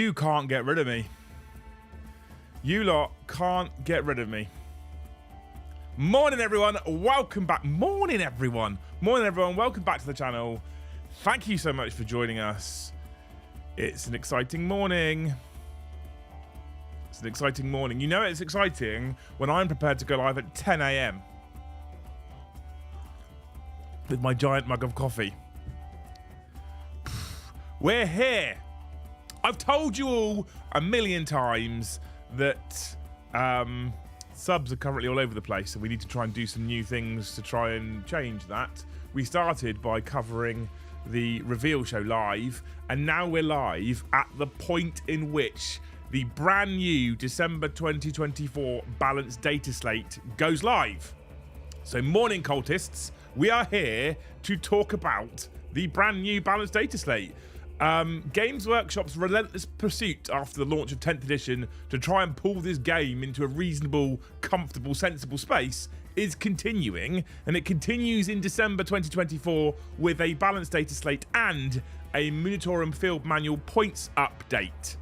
You can't get rid of me. You lot can't get rid of me. Morning, everyone. Welcome back. Morning, everyone. Morning, everyone. Welcome back to the channel. Thank you so much for joining us. It's an exciting morning. It's an exciting morning. You know it's exciting when I'm prepared to go live at 10 a.m. with my giant mug of coffee. We're here. I've told you all a million times that subs are currently all over the place, and we need to try and do some new things to try and change that. We started by covering the reveal show live, and now we're live at the point in which the brand new December 2024 balanced data slate goes live. So morning cultists, we are here to talk about the brand new balanced data slate. Games Workshop's relentless pursuit after the launch of 10th edition to try and pull this game into a reasonable, comfortable, sensible space is continuing, and it continues in December 2024 with a balanced data slate and a Munitorum Field Manual points update.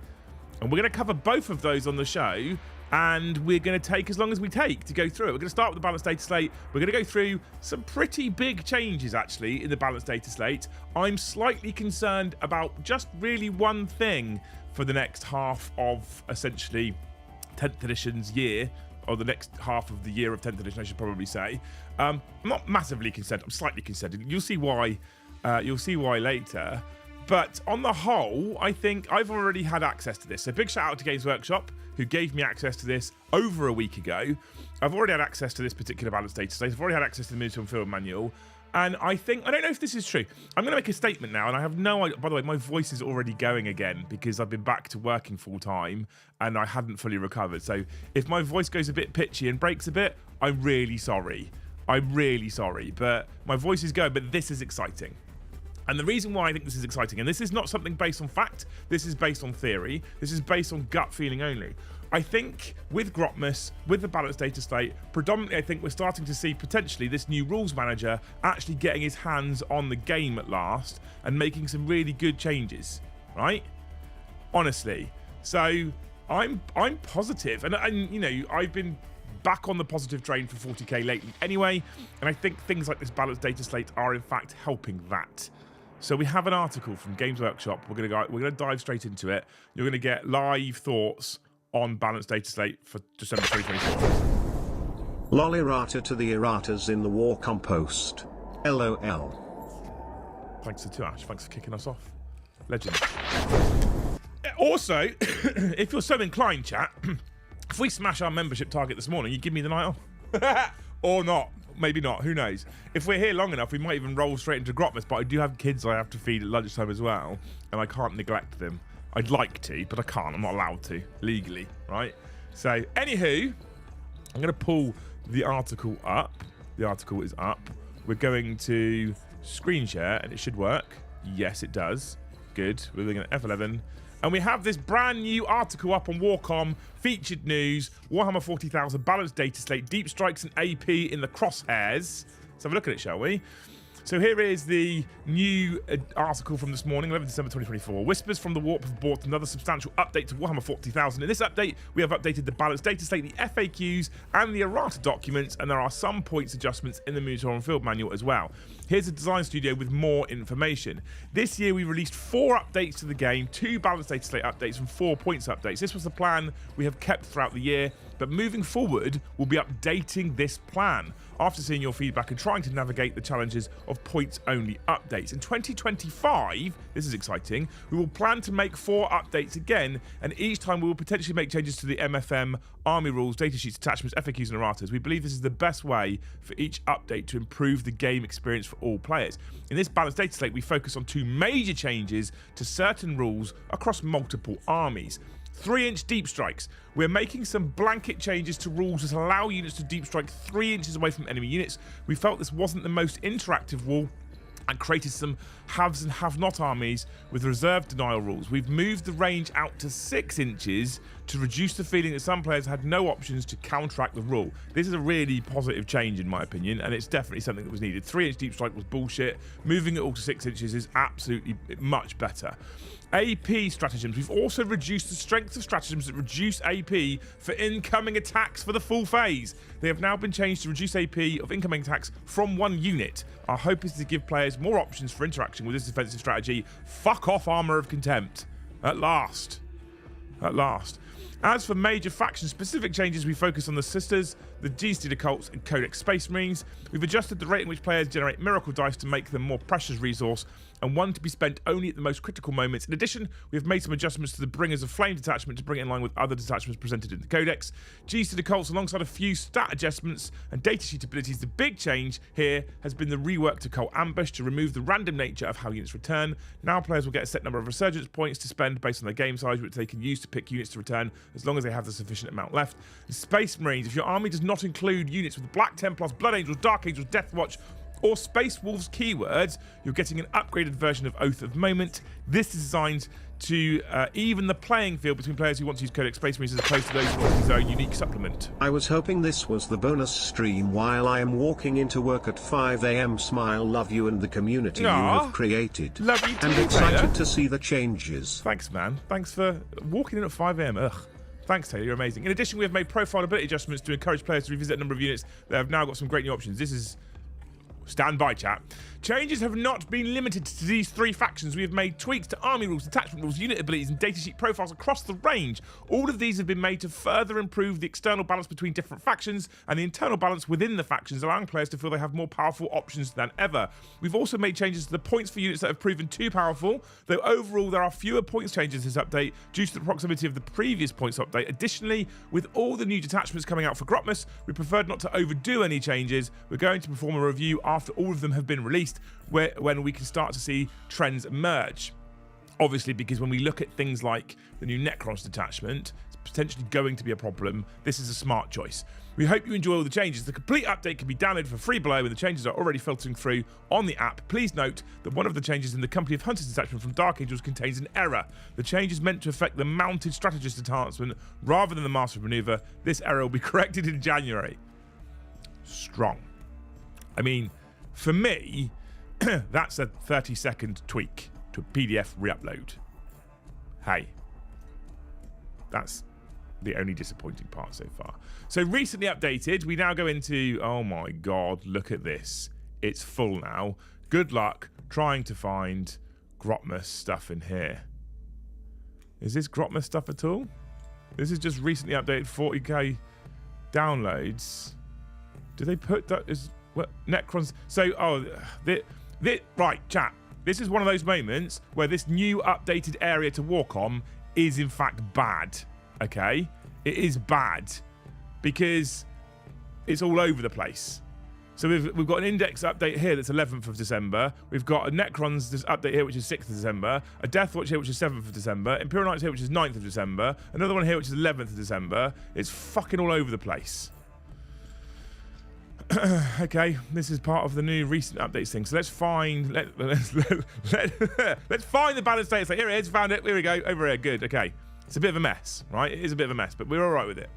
And we're going to cover both of those on the show, and we're going to take as long as we take to go through it. We're going to start with the balanced data slate. We're going to go through some pretty big changes, actually, in the balanced data slate. I'm slightly concerned about just really one thing for the next half of, essentially, 10th edition's year, or the next half of the year of 10th edition, I should probably say. I'm not massively concerned. I'm slightly concerned. You'll see why. You'll see why later. But on the whole, I think I've already had access to this. So big shout out to Games Workshop, who gave me access to this over a week ago. I've already had access to this particular balanced data slate. I've already had access to the Munitorum Field Manual. And I think, I don't know if this is true. I'm going to make a statement now, and I have no idea. By the way, my voice is already going again because I've been back to working full time and I hadn't fully recovered. So if my voice goes a bit pitchy and breaks a bit, I'm really sorry. I'm really sorry. But my voice is going, but this is exciting. And the reason why I think this is exciting, and this is not something based on fact, this is based on theory, this is based on gut feeling only. I think with Grotmus, with the balanced data slate, predominantly I think we're starting to see potentially this new rules manager actually getting his hands on the game at last and making some really good changes, right? Honestly. So I'm positive, and you know, I've been back on the positive train for 40k lately anyway, and I think things like this balanced data slate are in fact helping that. So we have an article from Games Workshop. We're gonna dive straight into it. You're gonna get live thoughts on balanced data slate for December 2024. Lollyrata to the erratas in the war compost. LOL. Thanks to Ash. Thanks for kicking us off. Legend. Also, if you're so inclined, chat, if we smash our membership target this morning, you give me the night off. Or not. Maybe not. Who knows? If we're here long enough, we might even roll straight into Grotmus, but I do have kids I have to feed at lunchtime as well, and I can't neglect them. I'd like to, but I can't. I'm not allowed to, legally, right? So, anywho, I'm going to pull the article up. The article is up. We're going to screen share, and it should work. Yes, it does. Good. We're looking at F11. And we have this brand new article up on Warcom, featured news, Warhammer 40,000 balanced data slate, deep strikes and AP in the crosshairs. Let's have a look at it, shall we? So here is the new article from this morning, 11th December 2024. Whispers from the Warp have brought another substantial update to Warhammer 40,000. In this update, we have updated the balanced data slate, the FAQs, and the errata documents, and there are some points adjustments in the Munitorum Field Manual as well. Here's a design studio with more information. This year, we released 4 updates to the game, 2 balanced data slate updates, and 4 points updates. This was the plan we have kept throughout the year, but moving forward, we'll be updating this plan after seeing your feedback and trying to navigate the challenges of points-only updates. In 2025, this is exciting, we will plan to make 4 updates again, and each time we will potentially make changes to the MFM, army rules, datasheets, attachments, FAQs, and erratas. We believe this is the best way for each update to improve the game experience for all players. In this balanced data slate, we focus on 2 major changes to certain rules across multiple armies. 3-inch deep strikes. We're making some blanket changes to rules that allow units to deep strike 3 inches away from enemy units. We felt this wasn't the most interactive rule and created some haves and have-not armies with reserve denial rules. We've moved the range out to 6 inches to reduce the feeling that some players had no options to counteract the rule. This is a really positive change in my opinion, and it's definitely something that was needed. 3-inch deep strike was bullshit. Moving it all to 6 inches is absolutely much better. AP stratagems. We've also reduced the strength of stratagems that reduce AP for incoming attacks for the full phase. They have now been changed to reduce AP of incoming attacks from 1 unit. Our hope is to give players more options for interaction with this defensive strategy. Fuck off, Armour of Contempt. At last. At last. As for major faction-specific changes, we focus on the Sisters, the G-Steed Occults, and Codex Space Marines. We've adjusted the rate in which players generate Miracle Dice to make them more precious resource, and one to be spent only at the most critical moments. In addition, we have made some adjustments to the Bringers of Flame detachment to bring it in line with other detachments presented in the Codex. G-Steed Occults, alongside a few stat adjustments and datasheet abilities, the big change here has been the rework to Cult Ambush to remove the random nature of how units return. Now players will get a set number of Resurgence points to spend based on their game size, which they can use to pick units to return as long as they have the sufficient amount left. The Space Marines, if your army does not include units with Black Templars, Blood Angels, Dark Angels, Death Watch, or Space Wolves keywords, you're getting an upgraded version of Oath of Moment. This is designed to even the playing field between players who want to use Codex Space Marines as opposed to those who want to use their own unique supplement. I was hoping this was the bonus stream while I am walking into work at 5 AM. Smile, love you and the community you have created. Love you too, and excited to see the changes. Thanks, man. Thanks for walking in at 5 AM. Ugh. Thanks, Taylor. You're amazing. In addition, we have made profile ability adjustments to encourage players to revisit a number of units that have now got some great new options. This is... Stand by, chat. Changes have not been limited to these 3 factions. We have made tweaks to army rules, detachment rules, unit abilities, and datasheet profiles across the range. All of these have been made to further improve the external balance between different factions and the internal balance within the factions, allowing players to feel they have more powerful options than ever. We've also made changes to the points for units that have proven too powerful, though overall there are fewer points changes this update due to the proximity of the previous points update. Additionally, with all the new detachments coming out for Grotmus, we preferred not to overdo any changes. We're going to perform a review after all of them have been released, when we can start to see trends emerge. Obviously, because when we look at things like the new Necrons detachment, it's potentially going to be a problem. This is a smart choice. We hope you enjoy all the changes. The complete update can be downloaded for free below, and the changes are already filtering through on the app. Please note that one of the changes in the Company of Hunters detachment from Dark Angels contains an error. The change is meant to affect the Mounted Strategist detachment rather than the Master of Maneuver. This error will be corrected in January. Strong. I mean, for me, that's a 30-second tweak to a PDF re-upload. Hey, that's the only disappointing part so far. So recently updated, we now go into, oh my god, look at this. It's full now. Good luck trying to find Grotmus stuff in here. Is this Grotmus stuff at all? This is just recently updated 40k downloads. Do they put that as... What, Necrons? So, right, chat. This is one of those moments where this new updated area to walk on is in fact bad. Okay? It is bad because it's all over the place. So we've got an index update here that's 11th of December. We've got a Necrons update here, which is 6th of December. A Deathwatch here, which is 7th of December. Imperial Knights here, which is 9th of December. Another one here, which is 11th of December. It's fucking all over the place. Okay, this is part of the new recent updates thing. So let's find let's find the balance data. So here it is, found it. Here we go, over here. Good. Okay, it's a bit of a mess, right? It is a bit of a mess, but we're all right with it.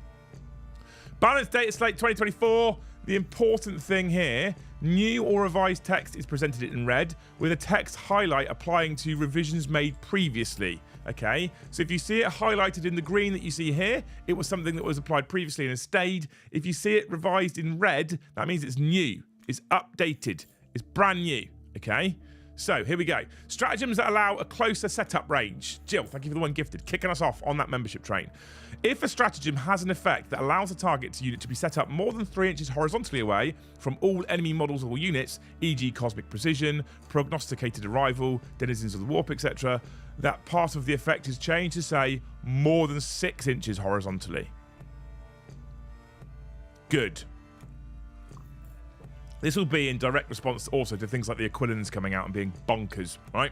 Balance data slate 2024. The important thing here: new or revised text is presented in red, with a text highlight applying to revisions made previously. Okay, so if you see it highlighted in the green that you see here, it was something that was applied previously and has stayed. If you see it revised in red, that means it's new, it's updated, it's brand new. Okay, so here we go. Stratagems that allow a closer setup range. Jill, thank you for the one gifted, kicking us off on that membership train. If a stratagem has an effect that allows a target's unit to be set up more than 3 inches horizontally away from all enemy models or units, e.g. Cosmic Precision, Prognosticated Arrival, Denizens of the Warp, etc., that part of the effect is changed to say more than 6 inches horizontally. Good. This will be in direct response also to things like the Aquilans coming out and being bonkers, right?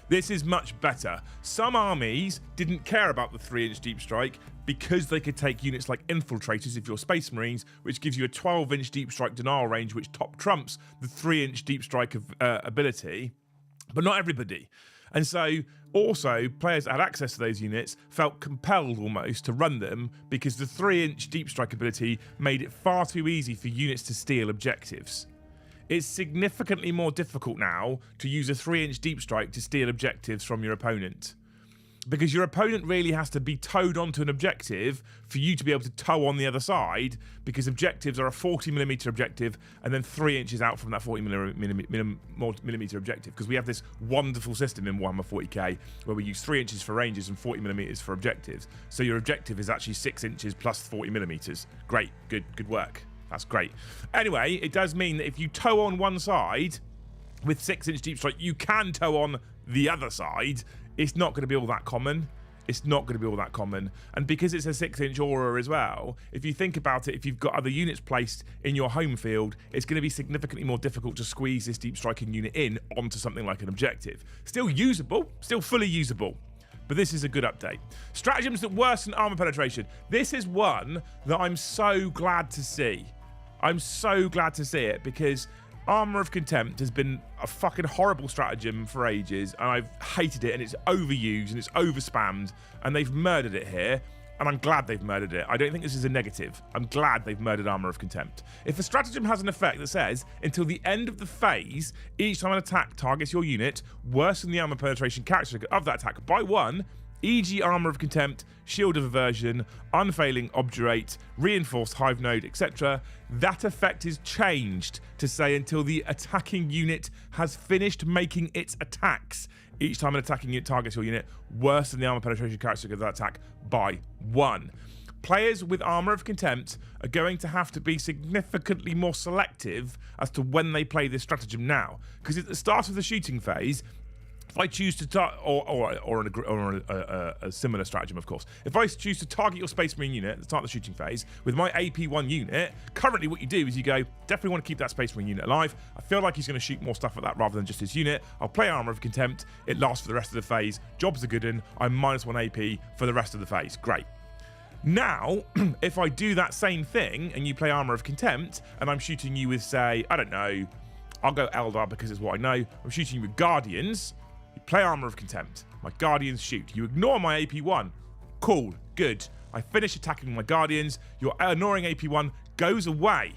This is much better. Some armies didn't care about the 3-inch deep strike because they could take units like Infiltrators if you're Space Marines, which gives you a 12-inch deep strike denial range, which top trumps the 3-inch deep strike ability, but not everybody. And so also players that had access to those units felt compelled almost to run them because the 3-inch deep strike ability made it far too easy for units to steal objectives. It's significantly more difficult now to use a 3-inch deep strike to steal objectives from your opponent, because your opponent really has to be towed onto an objective for you to be able to tow on the other side, because objectives are a 40mm objective and then 3 inches out from that 40mm objective, because we have this wonderful system in Warhammer 40k where we use 3 inches for ranges and 40mm for objectives. So your objective is actually 6 inches plus 40mm. Great, good work. That's great. Anyway, it does mean that if you tow on one side with 6-inch deep strike, you can tow on the other side. It's not going to be all that common. It's not going to be all that common. And because it's a 6-inch aura as well, if you think about it, if you've got other units placed in your home field, it's going to be significantly more difficult to squeeze this deep striking unit in onto something like an objective. Still usable, still fully usable. But this is a good update. Stratagems that worsen armor penetration. This is one that I'm so glad to see. I'm so glad to see it, because Armor of Contempt has been a fucking horrible stratagem for ages, and I've hated it, and it's overused and it's overspammed, and they've murdered it here, and I'm glad they've murdered it. I don't think this is a negative. I'm glad they've murdered Armor of Contempt. If a stratagem has an effect that says, until the end of the phase, each time an attack targets your unit, worsen the armor penetration characteristic of that attack by 1, e.g. Armor of Contempt, Shield of Aversion, Unfailing Obdurate, Reinforced Hive Node, etc., that effect is changed to say until the attacking unit has finished making its attacks. Each time an attacking unit targets your unit, worsen the armor penetration characteristic of that attack by 1. Players with Armor of Contempt are going to have to be significantly more selective as to when they play this stratagem now, because at the start of the shooting phase, if I choose to or a similar stratagem, of course. If I choose to target your Space Marine unit at the start of the shooting phase with my AP1 unit, currently what you do is you go, definitely want to keep that Space Marine unit alive. I feel like he's going to shoot more stuff at that rather than just his unit. I'll play Armor of Contempt. It lasts for the rest of the phase. Job's a good one. I'm -1 AP for the rest of the phase. Great. Now, if I do that same thing and you play Armor of Contempt and I'm shooting you with, say, I don't know, I'll go Eldar because it's what I know. I'm shooting you with Guardians. Play Armor of Contempt. My Guardians shoot. You ignore my AP1. Cool. Good. I finish attacking my Guardians. Your ignoring AP1 goes away.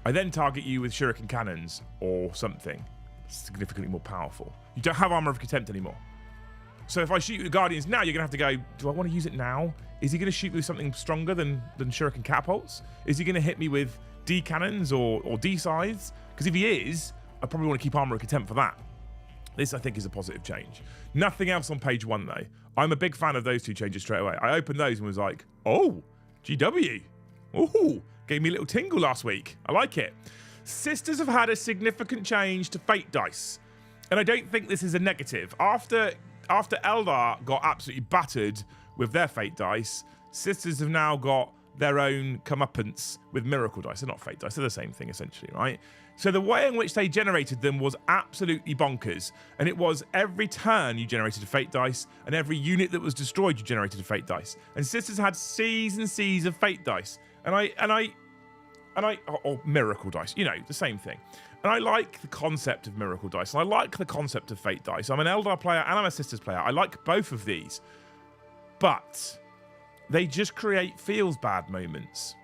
I then target you with Shuriken Cannons or something significantly more powerful. You don't have Armor of Contempt anymore. So if I shoot you with Guardians now, you're going to have to go, do I want to use it now? Is he going to shoot me with something stronger than Shuriken Catapults? Is he going to hit me with D Cannons or D Scythes? Because if he is, I probably want to keep Armor of Contempt for that. This, I think, is a positive change. Nothing else on page 1, though. I'm a big fan of those two changes straight away. I opened those and was like, oh, GW. Ooh, gave me a little tingle last week. I like it. Sisters have had a significant change to Fate Dice. And I don't think this is a negative. After Eldar got absolutely battered with their Fate Dice, Sisters have now got their own comeuppance with Miracle Dice. They're not Fate Dice, they're the same thing, essentially, right? So the way in which they generated them was absolutely bonkers. And it was every turn you generated a Fate Dice, and every unit that was destroyed you generated a Fate Dice. And Sisters had C's and C's of Fate Dice. Or Miracle Dice, you know, the same thing. And I like the concept of Miracle Dice, and I like the concept of Fate Dice. I'm an Eldar player and I'm a Sisters player. I like both of these. But they just create feels bad moments.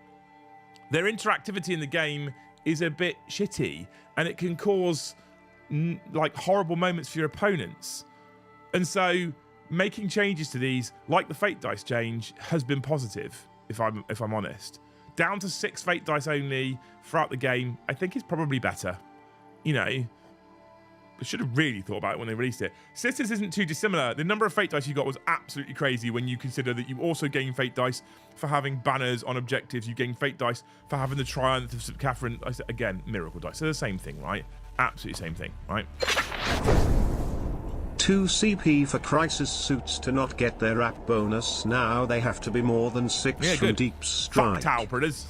Their interactivity in the game is a bit shitty, and it can cause like horrible moments for your opponents. And so making changes to these, like the Fate Dice change, has been positive, if I'm honest. Down to 6 Fate Dice only throughout the game, I think is probably better. You know, I should have really thought about it when they released it. Sisters isn't too dissimilar. The number of Fate Dice you got was absolutely crazy when you consider that you also gain Fate Dice for having banners on objectives. You gain Fate Dice for having the Triumph of St. Catherine. Again, Miracle Dice. They're the same thing, right? Absolutely same thing, right? 2 CP for Crisis Suits to not get their app bonus. Now they have to be more than 6 from Deep Strike. Fuck Talperders.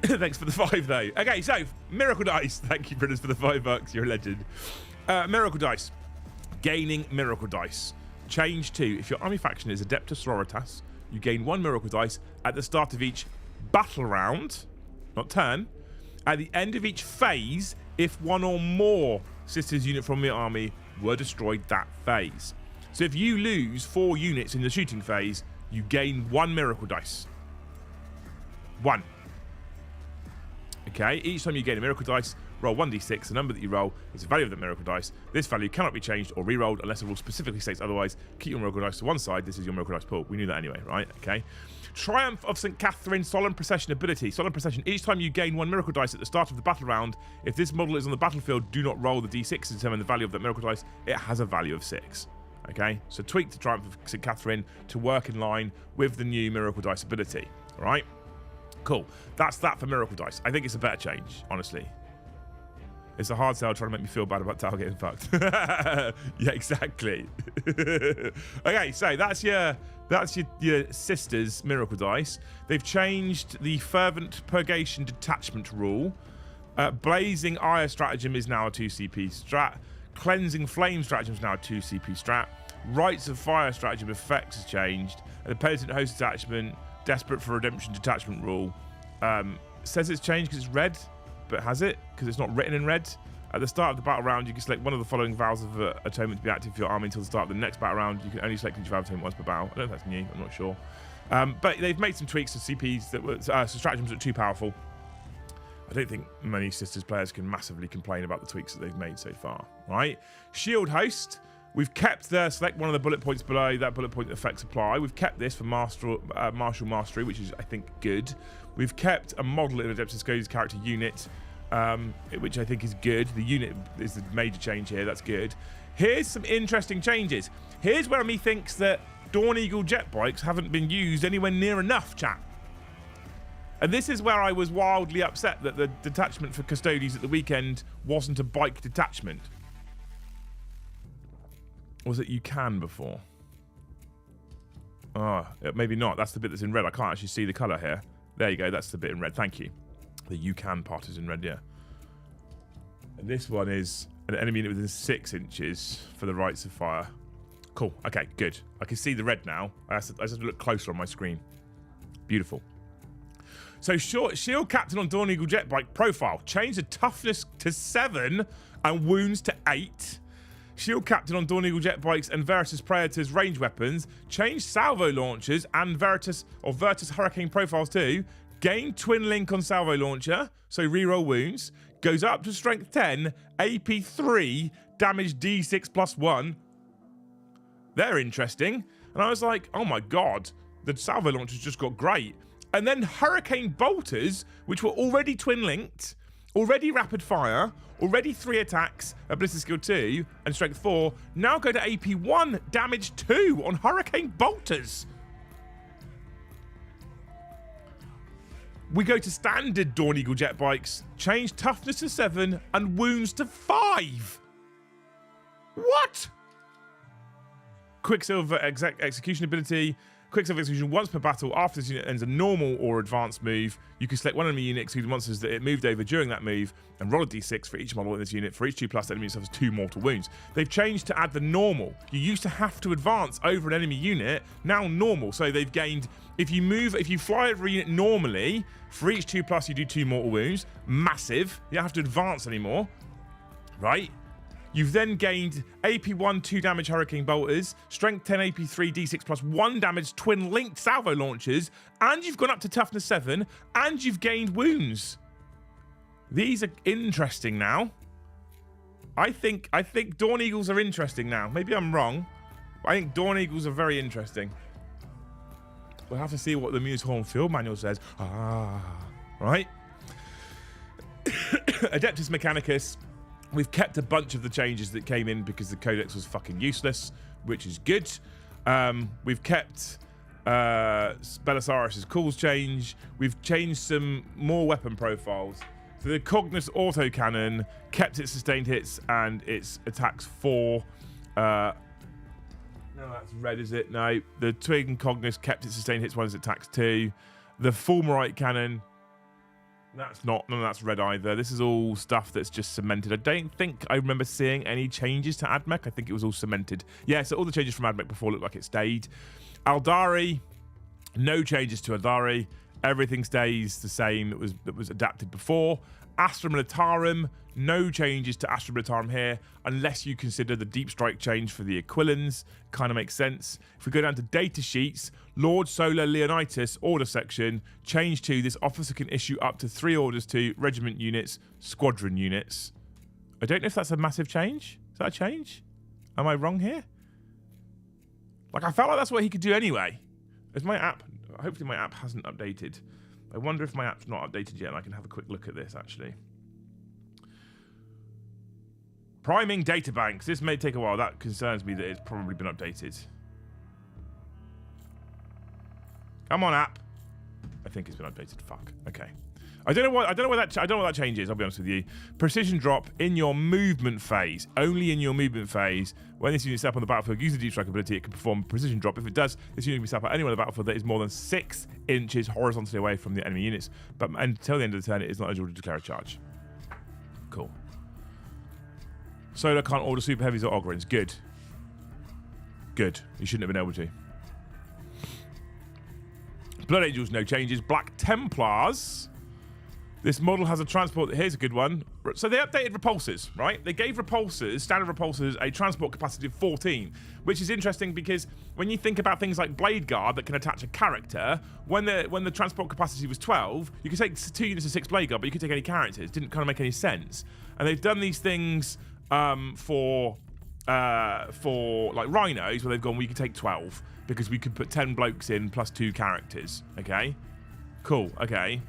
Thanks for the 5, though. Okay, so Miracle Dice. Thank you, Britters, for the $5. You're a legend. Miracle Dice. Gaining Miracle Dice. Change 2. If your army faction is Adeptus Sororitas, you gain 1 Miracle Dice at the start of each battle round, not turn, At the end of each phase, if one or more sisters unit from your army were destroyed that phase. So if you lose 4 units in the shooting phase, you gain 1 miracle dice. 1. Okay, each time you gain a miracle dice, roll 1d6. The number that you roll is the value of the miracle dice. This value cannot be changed or re-rolled unless the rule specifically states otherwise. Keep your miracle dice to one side. This is your miracle dice pool. We knew that anyway, right? Okay. Triumph of St. Catherine Solemn Procession ability. Solemn Procession. Each time you gain 1 miracle dice at the start of the battle round, if this model is on the battlefield, do not roll the d6 to determine the value of that miracle dice. It has a value of 6. Okay, so tweak the Triumph of St. Catherine to work in line with the new miracle dice ability. All right, cool. That's that for miracle dice. I think it's a better change, honestly. It's a hard sell trying to make me feel bad about Tal getting fucked. Yeah, exactly. Okay, so that's your sister's miracle dice. They've changed the fervent purgation detachment rule. Blazing ire stratagem is now a 2 CP strat. Cleansing flame stratagem is now a 2 CP strat. Rites of fire stratagem effects has changed. And the penitent host attachment, desperate for redemption detachment rule, says it's changed because it's red. But has it? Because it's not written in red. At the start of the battle round, you can select one of the following vows of atonement to be active for your army until the start of the next battle round. You can only select each vow of atonement once per battle. I don't know if that's new. I'm not sure. But they've made some tweaks to CPs that were some stratagems that are too powerful. I don't think many Sisters players can massively complain about the tweaks that they've made so far. Right? Shield Host. We've kept the select one of the bullet points below that bullet point effects apply. We've kept this for Martial Mastery, which is, I think, good. We've kept a model in a Dempsey character unit, which I think is good. The unit is the major change here. That's good. Here's some interesting changes. Here's where me thinks that Dawn Eagle jet bikes haven't been used anywhere near enough, chat. And this is where I was wildly upset that the detachment for Custodies at the weekend wasn't a bike detachment. Was it you can before? Oh, maybe not. That's the bit that's in red. I can't actually see the colour here. There you go. That's the bit in red. Thank you. The you can part is in red, yeah. And this one is an enemy unit within 6 inches for the rites of fire. Cool. Okay, good. I can see the red now. I just have to look closer on my screen. Beautiful. So Shield Captain on Dawn Eagle jet bike profile. Change the toughness to 7 and wounds to 8. Shield Captain on Dawn Eagle jet bikes and Veritas Praetors range weapons. Change salvo launchers and Veritas Hurricane profiles too. Gain twin link on salvo launcher, so reroll wounds. Goes up to strength 10, AP 3, damage D6 plus 1. They're interesting. And I was like, oh my god, the salvo launchers just got great. And then Hurricane bolters, which were already twin linked, already rapid fire, already 3 attacks, ballistic skill 2, and strength 4, now go to AP 1, damage 2 on Hurricane bolters. We go to standard Dawn Eagle jet bikes, change toughness to 7 and wounds to 5. What? Quicksilver execution ability. Quicksilver execution once per battle. After this unit ends a normal or advanced move, you can select one enemy unit excluding monsters that it moved over during that move and roll a d6 for each model in this unit. For each 2+, the enemy suffers 2 mortal wounds. They've changed to add the normal. You used to have to advance over an enemy unit, now normal. So they've gained, if you fly over a unit normally, for each 2+, you do 2 mortal wounds. Massive. You don't have to advance anymore. Right? You've then gained AP 1, 2 damage Hurricane Bolters, Strength 10, AP 3, D6 plus 1 damage twin linked salvo launchers, and you've gone up to Toughness 7, and you've gained wounds. These are interesting now. I think Dawn Eagles are interesting now. Maybe I'm wrong, but I think Dawn Eagles are very interesting. We'll have to see what the Musehorn Field Manual says. Right? Adeptus Mechanicus. We've kept a bunch of the changes that came in because the codex was fucking useless, which is good. We've kept Belisarius' calls change. We've changed some more weapon profiles. So the Cognus autocannon kept its sustained hits and its attacks 4. No, that's red, is it? No. The Twig and Cognus kept its sustained hits 1, its attacks 2. The Fulmerite cannon, that's not, none of that's red either. This is all stuff that's just cemented. I don't think I remember seeing any changes to AdMech. I think it was all cemented. Yeah, so all the changes from AdMech before looked like it stayed. Aldari, no changes to Aldari. Everything stays the same that was adapted before. Astra Militarum, no changes to Astra Militarum here, unless you consider the deep strike change for the Aquilans. Kind of makes sense. If we go down to data sheets, Lord Solar Leonidas order section, change to this officer can issue up to 3 orders to regiment units, squadron units. I don't know if that's a massive change. Is that a change? Am I wrong here? Like, I felt like that's what he could do anyway. Is my app... Hopefully my app hasn't updated. I wonder if my app's not updated yet and I can have a quick look at this, actually. Priming data banks. This may take a while. That concerns me that it's probably been updated. Come on, app. I think it's been updated. Fuck. Okay. I don't know what that change is, I'll be honest with you. Precision drop in your movement phase. Only in your movement phase. When this unit is set up on the battlefield, use the deep strike ability, it can perform precision drop. If it does, this unit can be set up at anywhere on the battlefield that is more than 6 inches horizontally away from the enemy units. But until the end of the turn, it is not eligible to declare a charge. Cool. Solar can't order super heavies or Ogrins. Good. Good. You shouldn't have been able to. Blood Angels, no changes. Black Templars. This model has a transport. Here's a good one. So they updated repulsors, right? They gave repulsors, standard repulsors, a transport capacity of 14, which is interesting because when you think about things like Blade Guard that can attach a character, when the transport capacity was 12, you could take 2 units of 6 Blade Guard, but you could take any characters. It didn't kind of make any sense. And they've done these things for like Rhinos, where they've gone, we could take 12 because we could put 10 blokes in plus 2 characters. Okay, cool. Okay.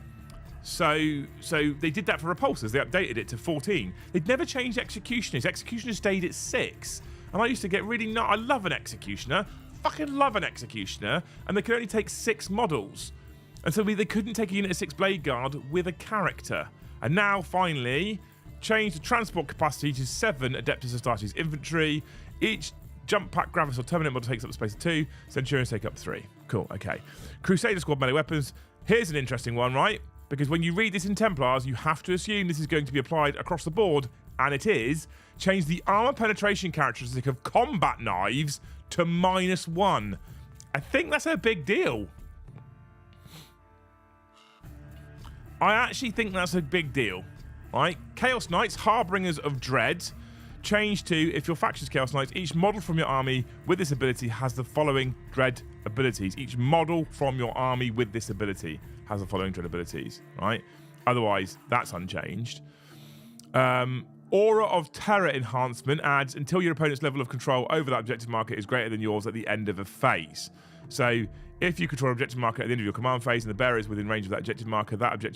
So they did that for repulsors. They updated it to 14. They'd never changed executioners. Executioners stayed at 6. And I used to get really... I love an executioner. Fucking love an executioner. And they could only take 6 models. And so they couldn't take a unit of 6 Blade Guard with a character. And now, finally, change the transport capacity to 7 Adeptus Astartes infantry. Each jump pack Gravis or Terminate model takes up the space of 2. Centurions take up 3. Cool, okay. Crusader Squad melee weapons. Here's an interesting one, right? Because when you read this in Templars, you have to assume this is going to be applied across the board, and it is. Change the armor penetration characteristic of combat knives to -1. I think that's a big deal. I actually think that's a big deal, right? Chaos Knights, Harbingers of Dread. Change to, if your faction's Chaos Knights, each model from your army with this ability has the following Dread abilities. Each model from your army with this ability has the following Dread abilities, right? Otherwise, that's unchanged. Aura of Terror enhancement adds until your opponent's level of control over that objective marker is greater than yours at the end of a phase. So if you control an objective marker at the end of your command phase and the bearer is within range of that objective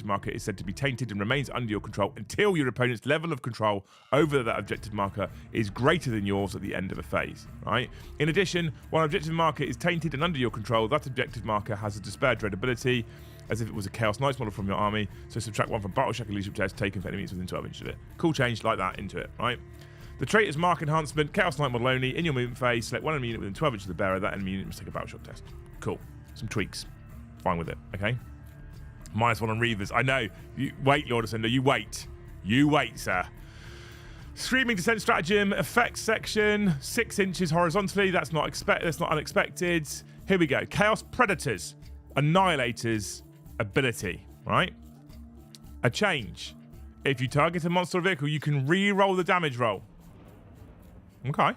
marker is said to be tainted and remains under your control until your opponent's level of control over that objective marker is greater than yours at the end of a phase, right? In addition, when an objective marker is tainted and under your control, that objective marker has a Despair Dread ability, as if it was a Chaos Knights model from your army, so subtract 1 from Battle Shock and leadership test taken for enemies within 12 inches of it. Cool change like that into it, right? The Traitor's Mark enhancement, Chaos Knight model only, in your movement phase, select 1 enemy unit within 12 inches of the bearer, that enemy unit must take a Battle Shock test. Cool. Some tweaks. Fine with it, okay? -1 on Reavers. I know. You wait, Lord Ascender, you wait. You wait, sir. Screaming Descent Stratagem, effects section, 6 inches horizontally. That's not unexpected. Here we go. Chaos Predators, Annihilators ability, right? A change. If you target a monster or vehicle, you can re-roll the damage roll. Okay.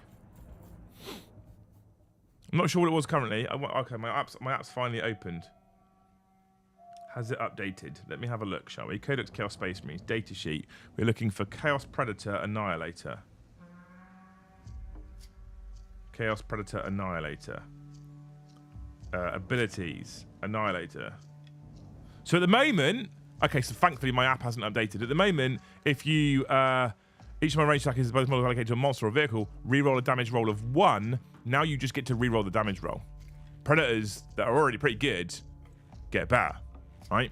I'm not sure what it was currently. Okay, my app's finally opened. Has it updated? Let me have a look, shall we? Codex Chaos Space Marines, data sheet. We're looking for Chaos Predator Annihilator. Chaos Predator Annihilator. Abilities. Annihilator. So at the moment... Okay, so thankfully my app hasn't updated. At the moment, if you... each of my range attackers is both models allocated to a monster or vehicle, re-roll a damage roll of 1. Now you just get to re-roll the damage roll. Predators that are already pretty good get better, right?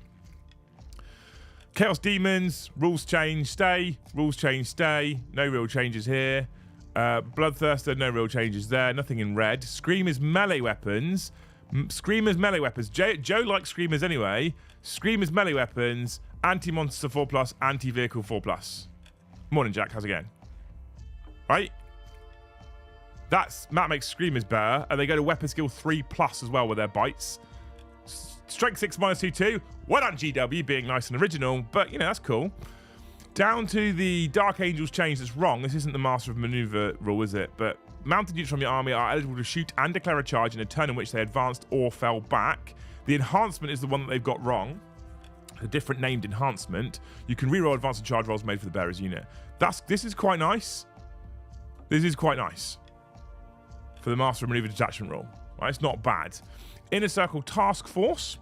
Chaos Demons, rules change, stay. Rules change, stay. No real changes here. Bloodthirster, no real changes there. Nothing in red. Screamers melee weapons. Screamers melee weapons. Joe likes Screamers anyway. Screamers melee weapons. Anti-monster 4+, anti-vehicle 4+. Morning, Jack. How's it going? Right? Matt makes Screamers better, and they go to weapon skill 3+ as well with their bites. Strength 6 -2/2. Well done, GW, being nice and original, but, you know, that's cool. Down to the Dark Angels change that's wrong. This isn't the Master of Maneuver rule, is it? But mounted units from your army are eligible to shoot and declare a charge in a turn in which they advanced or fell back. The enhancement is the one that they've got wrong. A different named enhancement. You can reroll advance and charge rolls made for the bearer's unit. This is quite nice. This is quite nice for the Master of Maneuver detachment rule. Right? It's not bad. Inner Circle Task Force.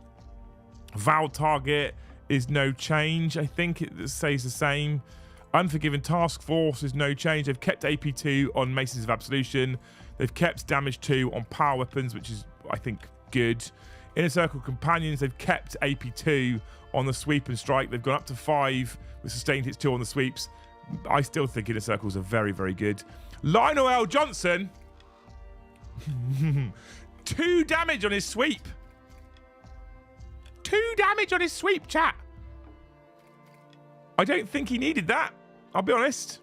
Vowed target is no change. I think it stays the same. Unforgiven Task Force is no change. They've kept AP2 on Maces of Absolution. They've kept damage 2 on power weapons, which is, I think, good. Inner Circle Companions, they've kept AP2 on the sweep and strike. They've gone up to 5 with sustained hits 2 on the sweeps. I still think Inner Circles are very, very good. Lionel L. Johnson. 2 damage on his sweep. 2 damage on his sweep, chat. I don't think he needed that. I'll be honest.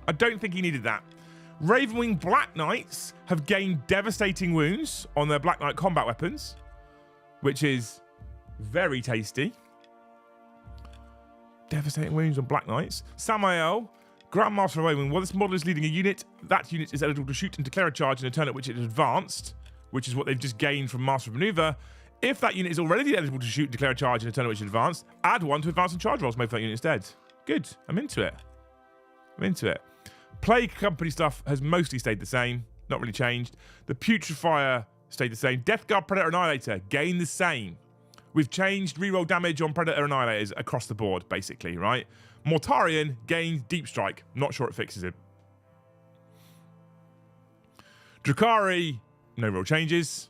I don't think he needed that. Ravenwing Black Knights have gained devastating wounds on their Black Knight combat weapons, which is very tasty. Devastating wounds on Black Knights. Samael, Grandmaster of Ravenwing. While this model is leading a unit, that unit is eligible to shoot and declare a charge in a turn at which it is advanced, which is what they've just gained from Master of Maneuver. If that unit is already eligible to shoot and declare a charge in a turn at which it's advanced, add 1 to advance and charge rolls made for that unit instead. Good. I'm into it. I'm into it. Plague Company stuff has mostly stayed the same. Not really changed. The Putrefier stayed the same. Death Guard Predator Annihilator gained the same. We've changed reroll damage on Predator Annihilators across the board, basically, right? Mortarion gained Deep Strike. Not sure it fixes it. Drakari, no real changes.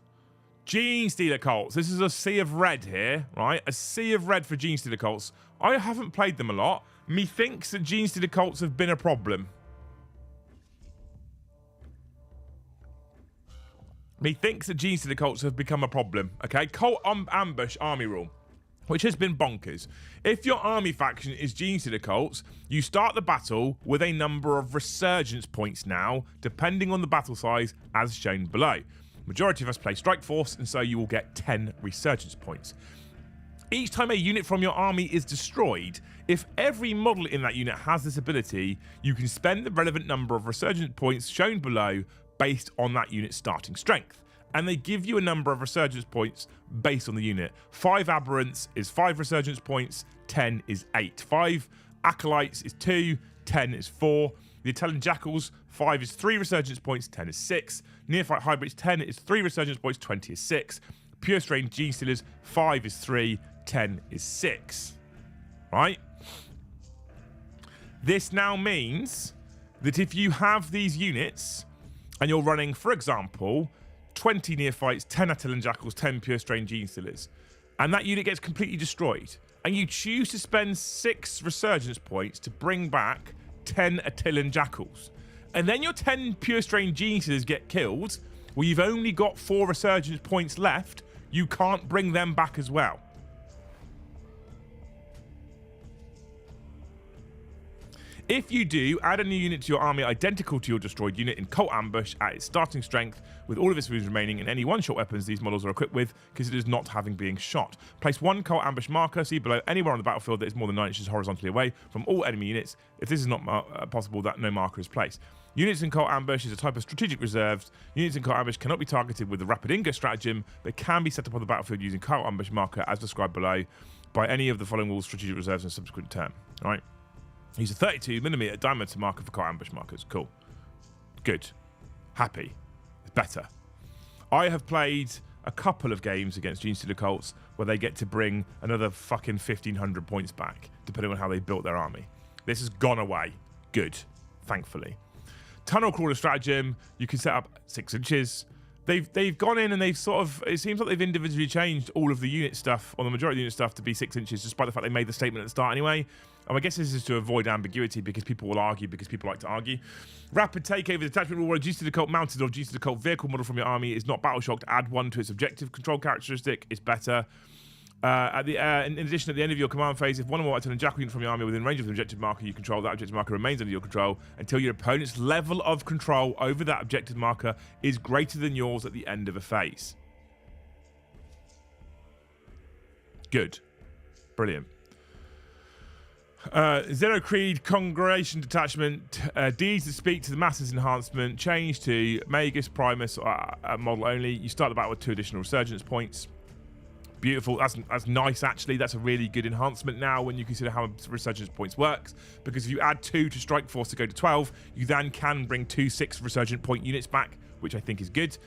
Gene Stealer Cults. This is a sea of red here, right? A sea of red for Gene Stealer Cults. I haven't played them a lot. Methinks that Gene Stealer Cults have been a problem. Methinks that Gene Stealer Cults have become a problem, okay? Cult Ambush army rule, which has been bonkers. If your army faction is Gene Stealer Cults, you start the battle with a number of resurgence points now, depending on the battle size, as shown below. Majority of us play Strike Force, and so you will get 10 resurgence points. Each time a unit from your army is destroyed, if every model in that unit has this ability, you can spend the relevant number of resurgence points shown below based on that unit's starting strength. And they give you a number of resurgence points based on the unit. 5 Aberrants is 5 resurgence points, 10 is 8. 5 Acolytes is 2, 10 is 4. The Italian Jackals, 5 is 3 resurgence points, 10 is 6. Neophyte Hybrids, 10 is 3 resurgence points, 20 is 6. Pure Strain Gene Stealers, 5 is 3, 10 is 6. Right? This now means that if you have these units and you're running, for example, 20 Neophytes, 10 Attilan Jackals, 10 Pure Strain Gene Stealers, and that unit gets completely destroyed, and you choose to spend 6 resurgence points to bring back 10 Attilan Jackals, and then your 10 Pure Strain Gene Stealers get killed, well, you've only got 4 resurgence points left, you can't bring them back as well. If you do, add a new unit to your army identical to your destroyed unit in Cult Ambush at its starting strength, with all of its wounds remaining and any one-shot weapons these models are equipped with, because it is not having being shot. Place 1 Cult Ambush marker, see below, anywhere on the battlefield that is more than 9 inches horizontally away from all enemy units. If this is not possible, that no marker is placed. Units in Cult Ambush is a type of strategic reserves. Units in Cult Ambush cannot be targeted with the Rapid Ingo stratagem, but can be set up on the battlefield using Cult Ambush marker as described below by any of the following rules strategic reserves in a subsequent turn. All right. Use a 32mm diameter marker for Cult Ambush markers. Cool. Good. Happy. It's better. I have played a couple of games against Gene Stealer Cults where they get to bring another fucking 1,500 points back, depending on how they built their army. This has gone away. Good. Thankfully. Tunnel Crawler stratagem, you can set up 6 inches. They've gone in and they've sort of, it seems like they've individually changed all of the unit stuff, or the majority of the unit stuff, to be 6 inches, despite the fact they made the statement at the start anyway. I guess this is to avoid ambiguity, because people will argue, because people like to argue. Rapid Takeover detachment rule, where a Gene Stealer Cult mounted or Gene Stealer Cult vehicle model from your army is not battle shocked. Add 1 to its objective control characteristic. It's better. In addition, at the end of your command phase, if one or more Attilan Jackal unit from your army within range of the objective marker you control, that objective marker remains under your control until your opponent's level of control over that objective marker is greater than yours at the end of a phase. Good. Brilliant. Zero Creed Congregation Detachment. Deeds that speak to the masses enhancement. Change to Magus Primus model only. You start the battle with 2 additional resurgence points. Beautiful. That's nice, actually. That's a really good enhancement now when you consider how resurgence points works. Because if you add 2 to Strike Force to go to 12, you then can bring 2 6 resurgent point units back, which I think is good.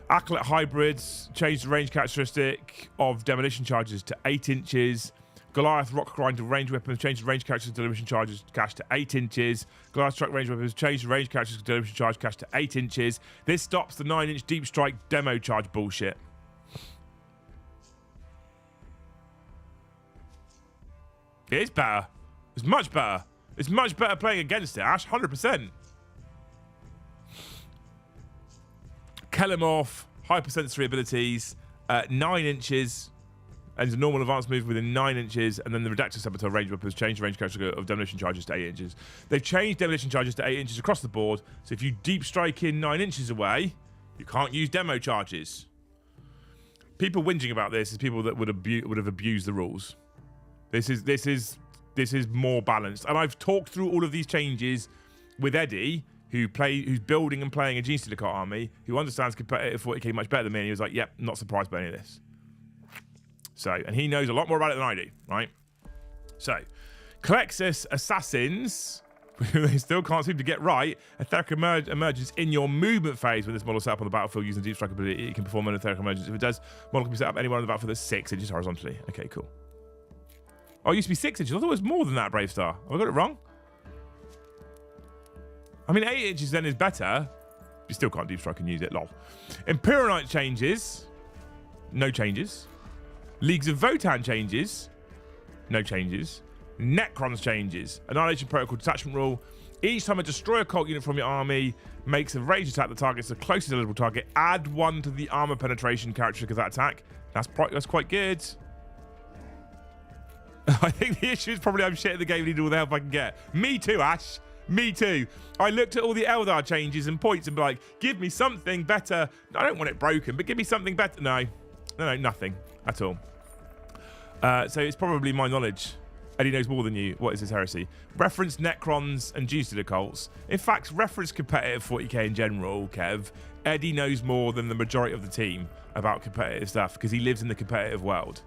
Acolyte Hybrids. Change the range characteristic of demolition charges to 8 inches. Goliath Rock Grinder range weapons, change the range characteristics of demolition charges cash to 8 inches. Goliath Strike range weapons, change the range characteristics of demolition charge cash to 8 inches. This stops the 9-inch deep strike demo charge bullshit. It is better. It's much better. It's much better playing against it, Ash. 100%. Kelemorph, hypersensory abilities, 9 inches. And a normal advanced move within 9 inches, and then the Redactor Saboteur range weapons change the range characteristic of demolition charges to 8 inches. They've changed demolition charges to 8 inches across the board, so if you deep strike in 9 inches away, you can't use demo charges. People whinging about this is people that would have abused the rules. This is more balanced, and I've talked through all of these changes with Eddie, who's building and playing a Gene Stealer Cart army, who understands competitive 40k much better than me, and he was like, "Yep, not surprised by any of this." So, and he knows a lot more about it than I do, right? So, Calexis Assassins, they still can't seem to get right. Etheric emerges in your movement phase when this model set up on the battlefield using Deep Strike ability. It can perform an Etheric emergence. If it does, model can be set up anywhere on the battlefield that's 6 inches horizontally. Okay, cool. Oh, it used to be 6 inches. I thought it was more than that, Brave Star. Have I got it wrong? I mean, 8 inches then is better. You still can't Deep Strike and use it, lol. Imperial Knight changes. No changes. Leagues of Votan changes. No changes. Necrons changes. Annihilation Protocol detachment rule. Each time a destroyer cult unit from your army makes a ranged attack that targets the closest eligible target, add 1 to the armor penetration characteristic of that attack. That's quite good. I think the issue is probably I'm shit at the game and need all the help I can get. Me too, Ash. Me too. I looked at all the Eldar changes and points and be like, give me something better. I don't want it broken, but give me something better. No, nothing at all. So it's probably my knowledge. Eddie knows more than you. What is this heresy? Reference Necrons and Gene Stealer cults. In fact, reference competitive 40k in general, Kev. Eddie knows more than the majority of the team about competitive stuff because he lives in the competitive world.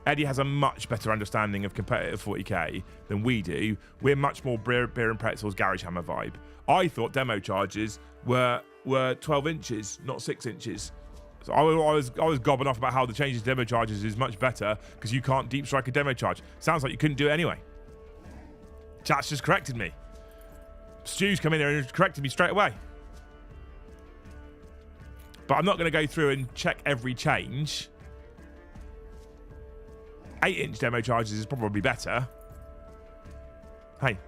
Eddie has a much better understanding of competitive 40k than we do. We're much more beer and pretzels, garage hammer vibe. I thought demo charges were 12 inches, not 6 inches. So I was gobbing off about how the changes to demo charges is much better because you can't deep strike a demo charge. Sounds like you couldn't do it anyway. Chat's just corrected me. Stu's come in there and corrected me straight away. But I'm not going to go through and check every change. 8-inch demo charges is probably better. Hey.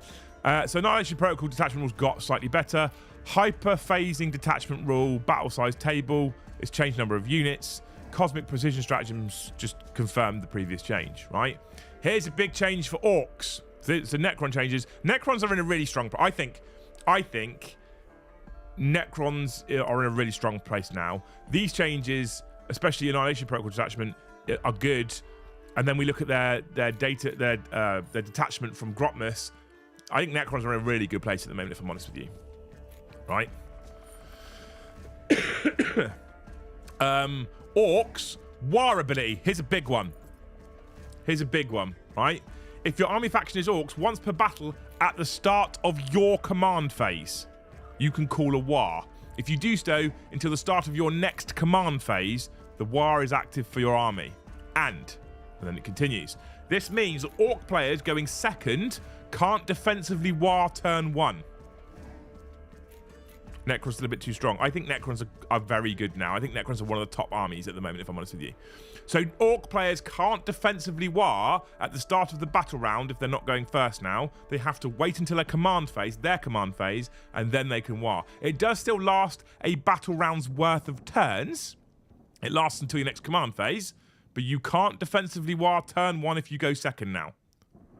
So Annihilation Protocol detachment rules got slightly better. Hyper phasing detachment rule, battle size table. It's changed number of units. Cosmic precision stratagems just confirmed the previous change, right? Here's a big change for orcs. So Necron changes. Necrons are in a really strong... I think Necrons are in a really strong place now. These changes, especially Annihilation Protocol detachment, are good. And then we look at their detachment from Grotmus. I think Necrons are in a really good place at the moment, if I'm honest with you. Right? Orcs, war ability. Here's a big one, right? If your army faction is orcs, once per battle at the start of your command phase, you can call a war. If you do so until the start of your next command phase, the war is active for your army. And then it continues. This means that orc players going second can't defensively war turn 1. Necrons are a little bit too strong. I think Necrons are very good now. I think Necrons are one of the top armies at the moment, if I'm honest with you. So Orc players can't defensively war at the start of the battle round if they're not going first now. They have to wait until their command phase, and then they can war. It does still last a battle round's worth of turns. It lasts until your next command phase, but you can't defensively war turn 1 if you go second now.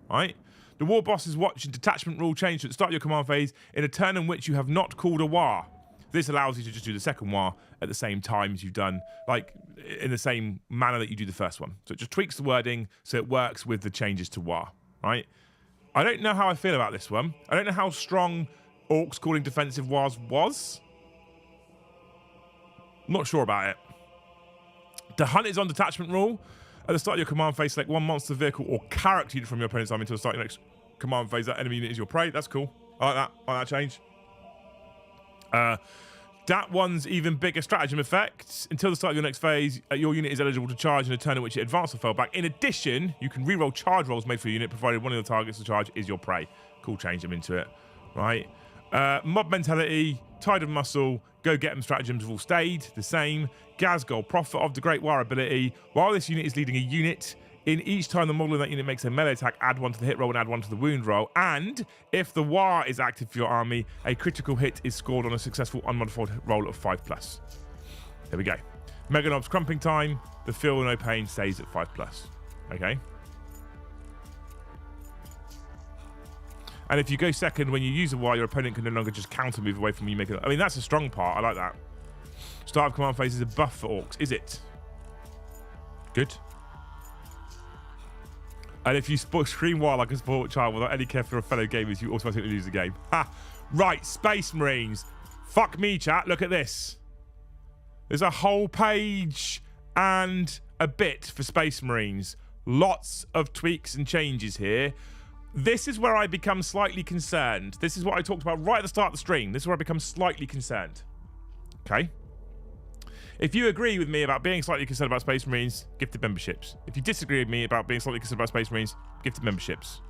Right? The War Boss's Watch and Detachment rule change at the start of your command phase in a turn in which you have not called a war. This allows you to just do the second war at the same time as you've done, like in the same manner that you do the first one. So it just tweaks the wording so it works with the changes to war, right? I don't know how I feel about this one. I don't know how strong Orcs calling defensive wars was. I'm not sure about it. The hunt is on detachment rule. At the start of your command phase, select one monster, vehicle, or character unit from your opponent's army until the start of your next command phase. That enemy unit is your prey. That's cool. I like that. I like that change. That one's even bigger stratagem effect. Until the start of your next phase, your unit is eligible to charge in a turn in which it advanced or fell back. In addition, you can reroll charge rolls made for your unit, provided one of the targets to charge is your prey. Cool, change them into it. Right. Mob mentality, tide of muscle, go get them stratagems have all stayed the same. Gazgol, prophet of the Great War ability. While this unit is leading a unit, in each time the model in that unit makes a melee attack, add one to the hit roll and add one to the wound roll. And if the war is active for your army, a critical hit is scored on a successful unmodified roll of 5+. There we go. Meganob's crumping time. The feel no pain stays at 5+. Okay. And if you go second when you use a war, your opponent can no longer just counter move away from when you make it. I mean, that's a strong part. I like that. Start of command phase is a buff for Orcs. Is it? Good. And if you scream war like a sport child without any care for your fellow gamers, you automatically lose the game. Ha! Right, Space Marines. Fuck me, chat. Look at this. There's a whole page and a bit for Space Marines. Lots of tweaks and changes here. This is where I become slightly concerned. This is what I talked about right at the start of the stream. This is where I become slightly concerned. Okay? If you agree with me about being slightly concerned about Space Marines, gifted memberships. If you disagree with me about being slightly concerned about Space Marines, gifted memberships.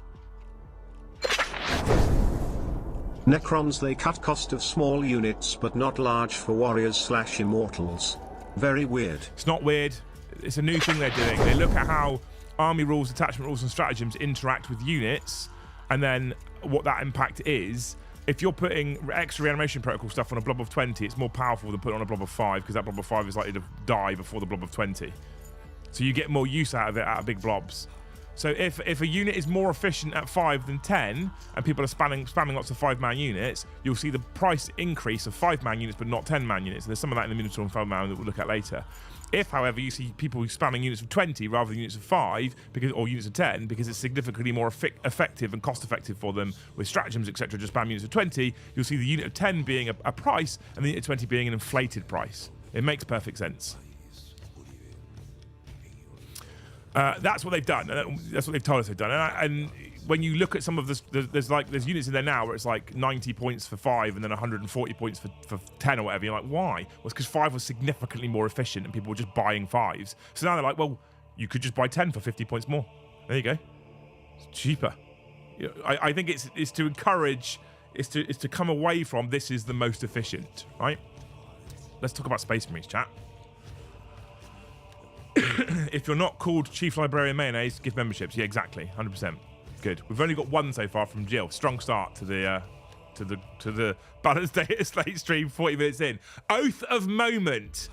Necrons, they cut cost of small units but not large for warriors/immortals. Very weird. It's not weird. It's a new thing they're doing. They look at how army rules, attachment rules, and stratagems interact with units, and then what that impact is. If you're putting extra reanimation protocol stuff on a blob of 20, it's more powerful than putting on a blob of 5, because that blob of 5 is likely to die before the blob of 20. So you get more use out of it out of big blobs. So if a unit is more efficient at 5 than 10, and people are spamming lots of 5-man units, you'll see the price increase of 5-man units, but not 10-man units. There's some of that in the Minotaur and 5-man that we'll look at later. If, however, you see people spamming units of 20 rather than units of 5, or units of 10, because it's significantly more effective and cost-effective for them with stratagems, etc., just spam units of 20, you'll see the unit of 10 being a price, and the unit of 20 being an inflated price. It makes perfect sense. That's what they've done. That's what they've told us they've done. And when you look at some of this, there's units in there now where it's like 90 points for 5 and then 140 points for 10 or whatever. You're like, why? Well, it's because 5 was significantly more efficient and people were just buying 5s. So now they're like, well, you could just buy 10 for 50 points more. There you go. It's cheaper. I think it's to encourage, it's to come away from this is the most efficient, right? Let's talk about Space Marines, chat. If you're not called Chief Librarian Mayonnaise, give memberships. Yeah, exactly. 100%. Good. We've only got one so far from Jill. Strong start to the Balanced DATASLATE stream 40 minutes in. Oath of Moment.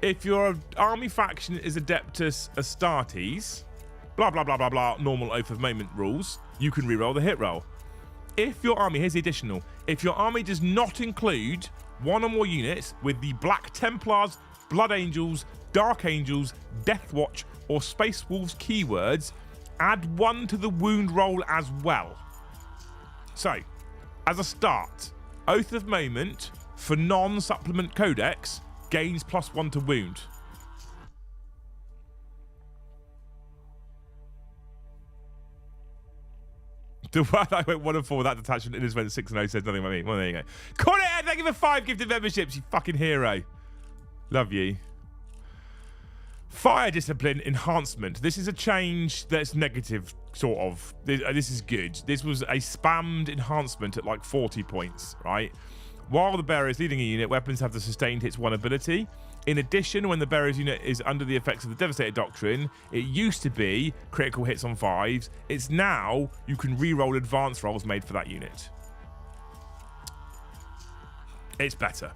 If your army faction is Adeptus Astartes, blah, blah, blah, blah, blah, normal Oath of Moment rules, you can reroll the hit roll. If your army, here's the additional, if your army does not include one or more units with the Black Templars, Blood Angels, Dark Angels, Death Watch, or Space Wolves keywords, add 1 to the wound roll as well. So, as a start, Oath of Moment for non-supplement codex gains +1 to wound. The word I went 1 and 4 with that detachment in his went 6 and 0 says nothing about me. Well, there you go. Call it, thank you for 5 gifted memberships, you fucking hero. Love you. Fire Discipline Enhancement. This is a change that's negative, sort of. This is good. This was a spammed enhancement at like 40 points, right? While the bearer is leading a unit, weapons have the sustained hits 1 ability. In addition, when the bearer's unit is under the effects of the Devastator Doctrine, it used to be critical hits on 5s. It's now you can re-roll advance rolls made for that unit. It's better.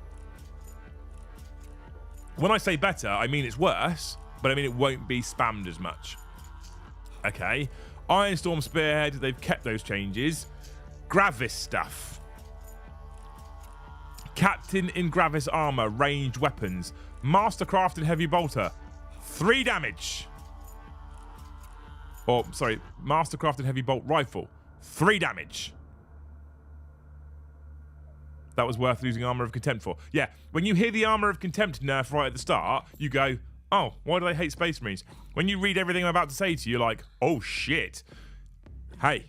When I say better, I mean it's worse, but I mean it won't be spammed as much. Okay. Ironstorm Spearhead, they've kept those changes. Gravis stuff. Captain in Gravis armor, ranged weapons. Mastercrafted heavy bolter, 3 damage. Or, sorry, Mastercrafted heavy bolt rifle, 3 damage. That was worth losing Armor of Contempt for. Yeah, when you hear the Armor of Contempt nerf right at the start, you go, oh, why do they hate Space Marines? When you read everything I'm about to say to you, you're like, oh shit. Hey,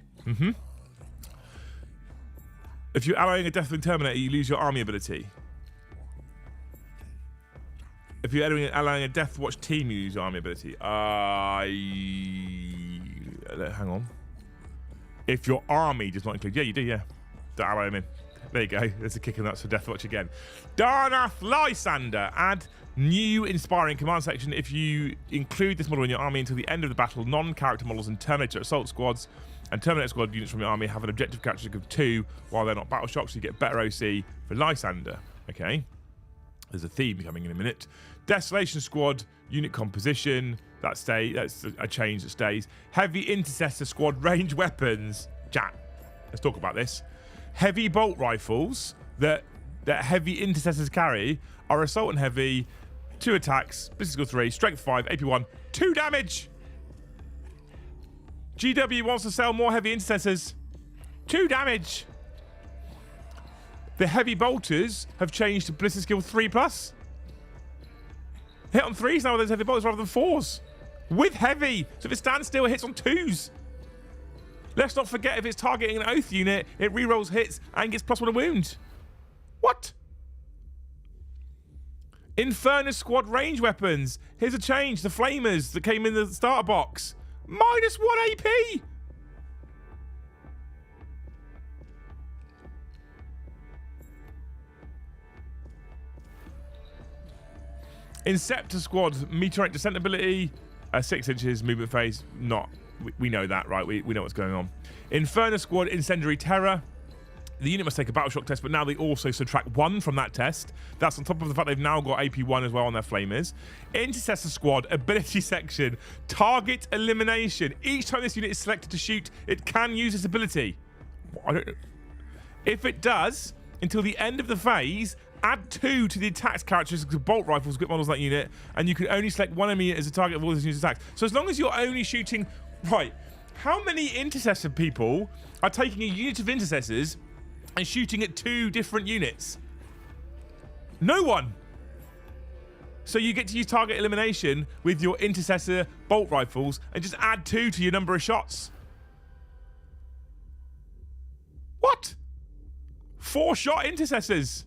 If you're allying a Deathwing Terminator, you lose your army ability. If you're allying a Deathwatch team, you lose your army ability. Hang on. If your army does not include... Yeah, you do, yeah. Don't ally them in. There you go. There's a kick in the nuts for Deathwatch again. Darnath Lysander. Add new inspiring command section. If you include this model in your army until the end of the battle, non-character models and Terminator assault squads and Terminator squad units from your army have an objective characteristic of 2 while they're not battle shocked, so you get better OC for Lysander. Okay. There's a theme coming in a minute. Desolation squad, unit composition. That's a change that stays. Heavy intercessor squad, range weapons. Jack, let's talk about this. Heavy bolt rifles that heavy intercessors carry are assault and heavy, 2 attacks, ballistic skill 3, strength 5, AP 1, 2 damage. GW wants to sell more heavy intercessors, 2 damage. The heavy bolters have changed to ballistic skill 3+. Hit on 3s now with those heavy bolters rather than 4s. With heavy, so if it stands still, it hits on 2s. Let's not forget, if it's targeting an Oath unit, it rerolls hits and gets +1 a wound. What? Infernus squad range weapons. Here's a change. The flamers that came in the starter box. -1 AP. Inceptor squad meteorite descent ability, 6 inches movement phase. Not. We know that, right? We know what's going on. Infernus squad incendiary terror. The unit must take a battle shock test, but now they also subtract 1 from that test. That's on top of the fact they've now got AP 1 as well on their flamers. Intercessor squad ability section, target elimination. Each time this unit is selected to shoot, it can use this ability. If it does, until the end of the phase, add 2 to the attacks characteristics of bolt rifles, grip models of that unit, and you can only select 1 enemy as a target of all this unit's attacks. So as long as you're only shooting... Right, how many intercessor people are taking a unit of intercessors and shooting at 2 different units? No one. So you get to use target elimination with your intercessor bolt rifles and just add 2 to your number of shots. What? 4-shot intercessors.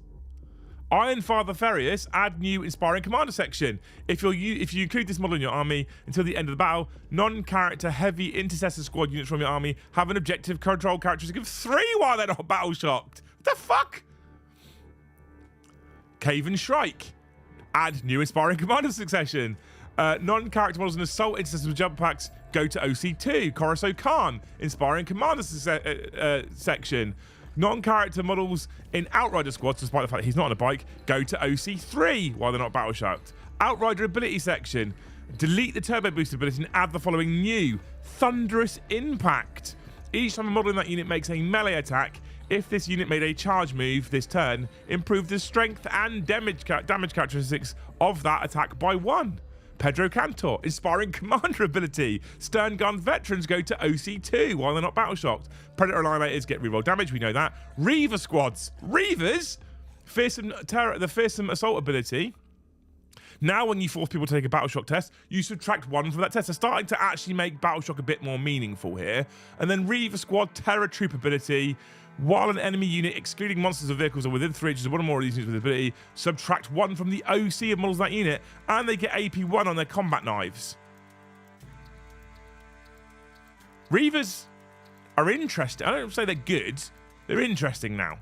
Ironfather Ferius, add new inspiring commander section. If you include this model in your army until the end of the battle, non-character heavy intercessor squad units from your army have an objective control characteristic of 3 while they're not battle shocked. What the fuck? Caven Shrike, add new inspiring commander succession. Non-character models and assault intercessors with jump packs go to OC2. Coruscant Khan, inspiring commander section. Non-character models in Outrider squads, despite the fact that he's not on a bike, go to OC3 while they're not battle shocked. Outrider ability section. Delete the turbo boost ability and add the following new Thunderous Impact. Each time a model in that unit makes a melee attack, if this unit made a charge move this turn, improve the strength and damage characteristics of that attack by 1. Pedro Cantor, inspiring commander ability. Stern Gun veterans go to OC2 while they're not battle shocked. Predator Annihilators get reroll damage, we know that. Reaver squads. Reavers? The fearsome assault ability. Now when you force people to take a battle shock test, you subtract 1 from that test. They're starting to actually make battle shock a bit more meaningful here. And then Reaver squad terror troop ability. While an enemy unit, excluding monsters or vehicles, are within 3 inches of 1 or more of these units with ability, subtract 1 from the OC of models of that unit, and they get AP 1 on their combat knives. Reavers are interesting. I don't say they're good. They're interesting now.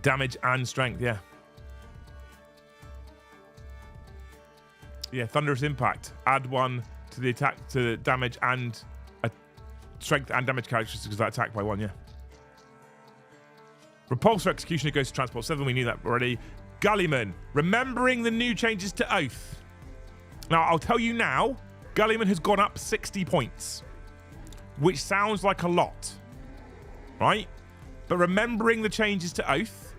Damage and strength, yeah. Yeah, Thunderous Impact. Add 1 to the attack, to the damage and strength and damage characteristics of that attack by 1, yeah. Repulsor Executioner goes to Transport 7, we knew that already. Gullyman, remembering the new changes to Oath. Now, I'll tell you now, Gullyman has gone up 60 points, which sounds like a lot, right? but remembering the changes to Oath.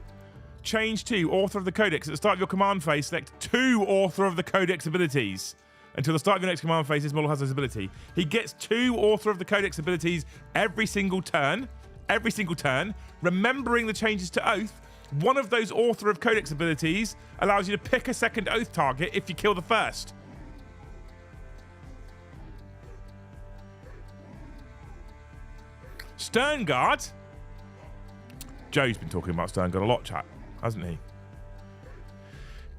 Change to Author of the Codex. At the start of your command phase, select 2 Author of the Codex abilities. Until the start of your next command phase, this model has this ability. He gets 2 Author of the Codex abilities every single turn. Every single turn. Remembering the changes to Oath, one of those Author of Codex abilities allows you to pick a second Oath target if you kill the first. Sternguard. Joe's been talking about Sternguard a lot, chat, hasn't he?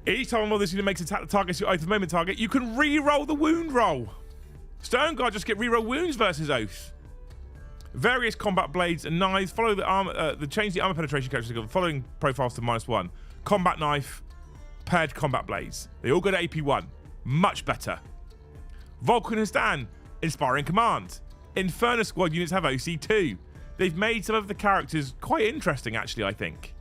Each time one of this unit makes attack the target your Oath of Moment target, you can re-roll the wound roll. Sternguard just get re-roll wounds versus Oath. Various combat blades and knives follow the armor. Change the armor penetration characteristic of the following profiles to -1. Combat knife, paired combat blades. They all go to AP1. Much better. Vulcan and Stan, inspiring command. Inferno Squad units have OC2. They've made some of the characters quite interesting, actually, I think.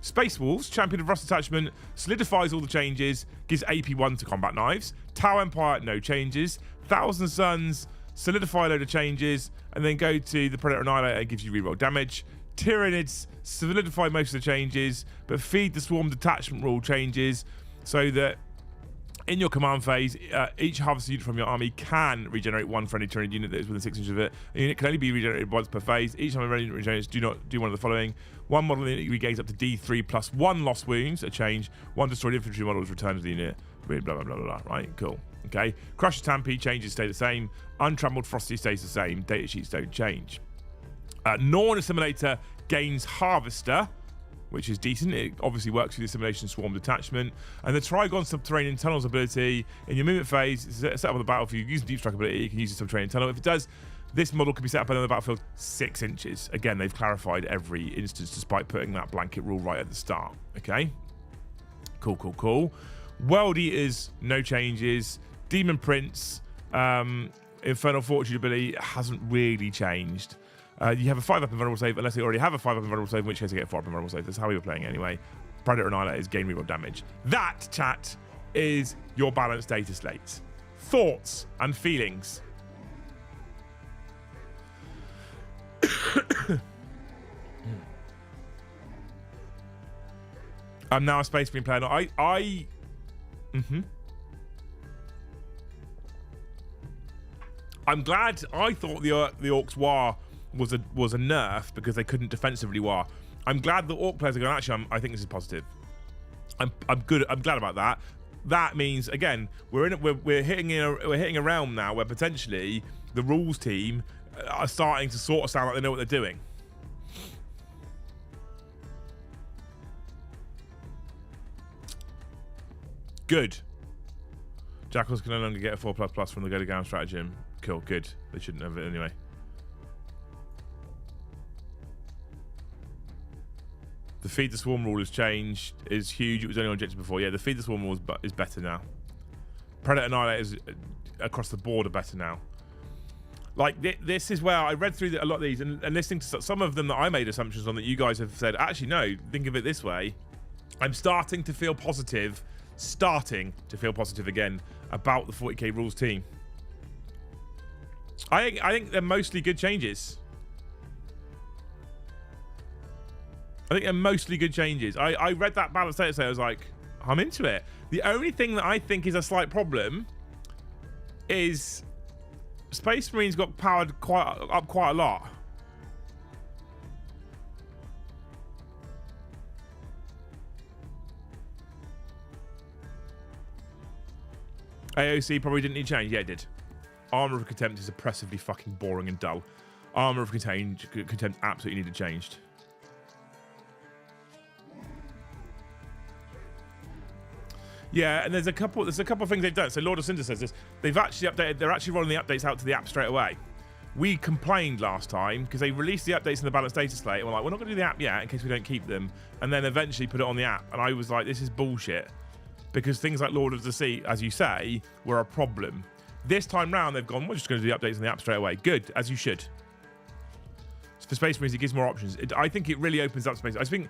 Space Wolves, Champion of Rust Attachment, solidifies all the changes, gives AP1 to combat knives. Tau Empire, no changes. Thousand Suns, solidify a load of changes, and then go to the Predator Annihilator, gives you reroll damage. Tyranids, solidify most of the changes, but feed the Swarm Detachment rule changes, so that in your command phase, each harvested unit from your army can regenerate 1 friendly Tyranid unit that is within 6 inches of it. A unit can only be regenerated once per phase. Each time a unit regenerates, do not do one of the following. 1 model unit regains up to D3 plus 1 lost wounds, a change. 1 destroyed infantry model is returned to the unit. Blah, blah, blah, blah, blah. Right, cool. Okay. Crusher Stampede changes stay the same. Untrammeled Frosty stays the same. Data sheets don't change. Norn Assimilator gains Harvester, which is decent. It obviously works with the Assimilation Swarm Detachment. And the Trigon Subterranean Tunnels ability, in your movement phase, set up on the battlefield, use the Deep Strike ability, you can use the Subterranean Tunnel. If it does, this model can be set up on the battlefield 6 inches. Again, they've clarified every instance despite putting that blanket rule right at the start. Okay? Cool, cool, cool. World Eaters, no changes. Demon Prince, Infernal Fortitude ability hasn't really changed. You have a 5-up invulnerable save unless they already have a 5-up invulnerable save, in which case they get a 4-up invulnerable save. That's how we were playing anyway. Predator Annihilator is gain reroll damage. That, chat, is your balanced data slate. Thoughts and feelings. I'm now a Space Marine player. I'm glad. I thought the Orcs War was a nerf because they couldn't defensively war. I'm glad the Orc players are going, actually, I think this is positive. I'm good. I'm glad about that. That means, again, we're hitting a realm now where potentially the rules team are starting to sort of sound like they know what they're doing. Good. Jackals can no longer get a 4++ from the go-to-gown stratagem. Cool, good. They shouldn't have it anyway. The Feed the Swarm rule has changed. Is huge. It was only on objective before. Yeah, the Feed the Swarm rule is better now. Predator Annihilators across the board are better now. Like, this is where I read through a lot of these and listening to some of them that I made assumptions on that you guys have said, actually, no, think of it this way. I'm starting to feel positive again about the 40k rules team. I think they're mostly good changes. I read that balance data set. I was like, I'm into it. The only thing that I think is a slight problem is Space Marines got powered up quite a lot. AOC probably didn't need change. Yeah, it did. Armor of Contempt is oppressively fucking boring and dull. Armor of Contempt absolutely needed changed. Yeah, and there's a couple of things they've done. So Lord of Cinder says this. They've actually updated. They're actually rolling the updates out to the app straight away. We complained last time because they released the updates in the balanced data slate, and we're like, we're not going to do the app yet in case we don't keep them, and then eventually put it on the app. And I was like, this is bullshit, because things like Lord of the Sea, as you say, were a problem. This time round, they've gone, we're just going to do the updates in the app straight away. Good, as you should. For Space Marines, it gives more options. I think it really opens up space. I think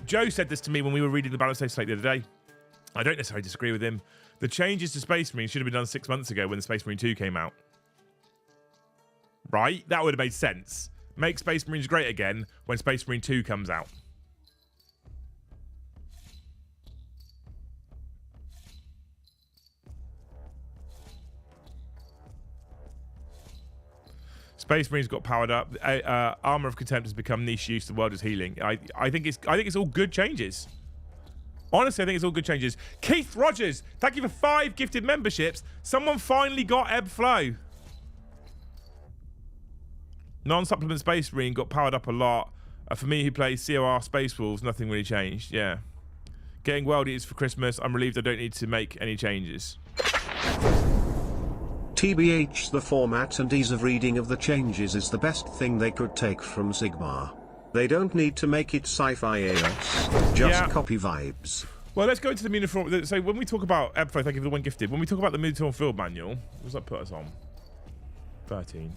Joe said this to me when we were reading the balanced data slate the other day. I don't necessarily disagree with him. The changes to Space Marine should have been done 6 months ago when the Space Marine 2 came out. Right? That would have made sense. make Space Marines great again when Space Marine 2 comes out. Space Marines got powered up. Armor of Contempt has become niche use. The world is healing. I think it's all good changes. Honestly, I think it's all good changes. Keith Rogers, thank you for 5 gifted memberships. Someone finally got Ebb Flow. Non-supplement Space Marine got powered up a lot. For me, who plays COR Space Wolves, nothing really changed. Yeah. Getting World Eaters for Christmas. I'm relieved I don't need to make any changes. TBH, the format and ease of reading of the changes is the best thing they could take from Sigmar. They don't need to make it sci-fi AOS, just copy vibes. Well, let's go into the Minotaur. So when we talk about Ebflow, thank you for the one gifted. When we talk about the Minotaur Field Manual, what does that put us on? 13.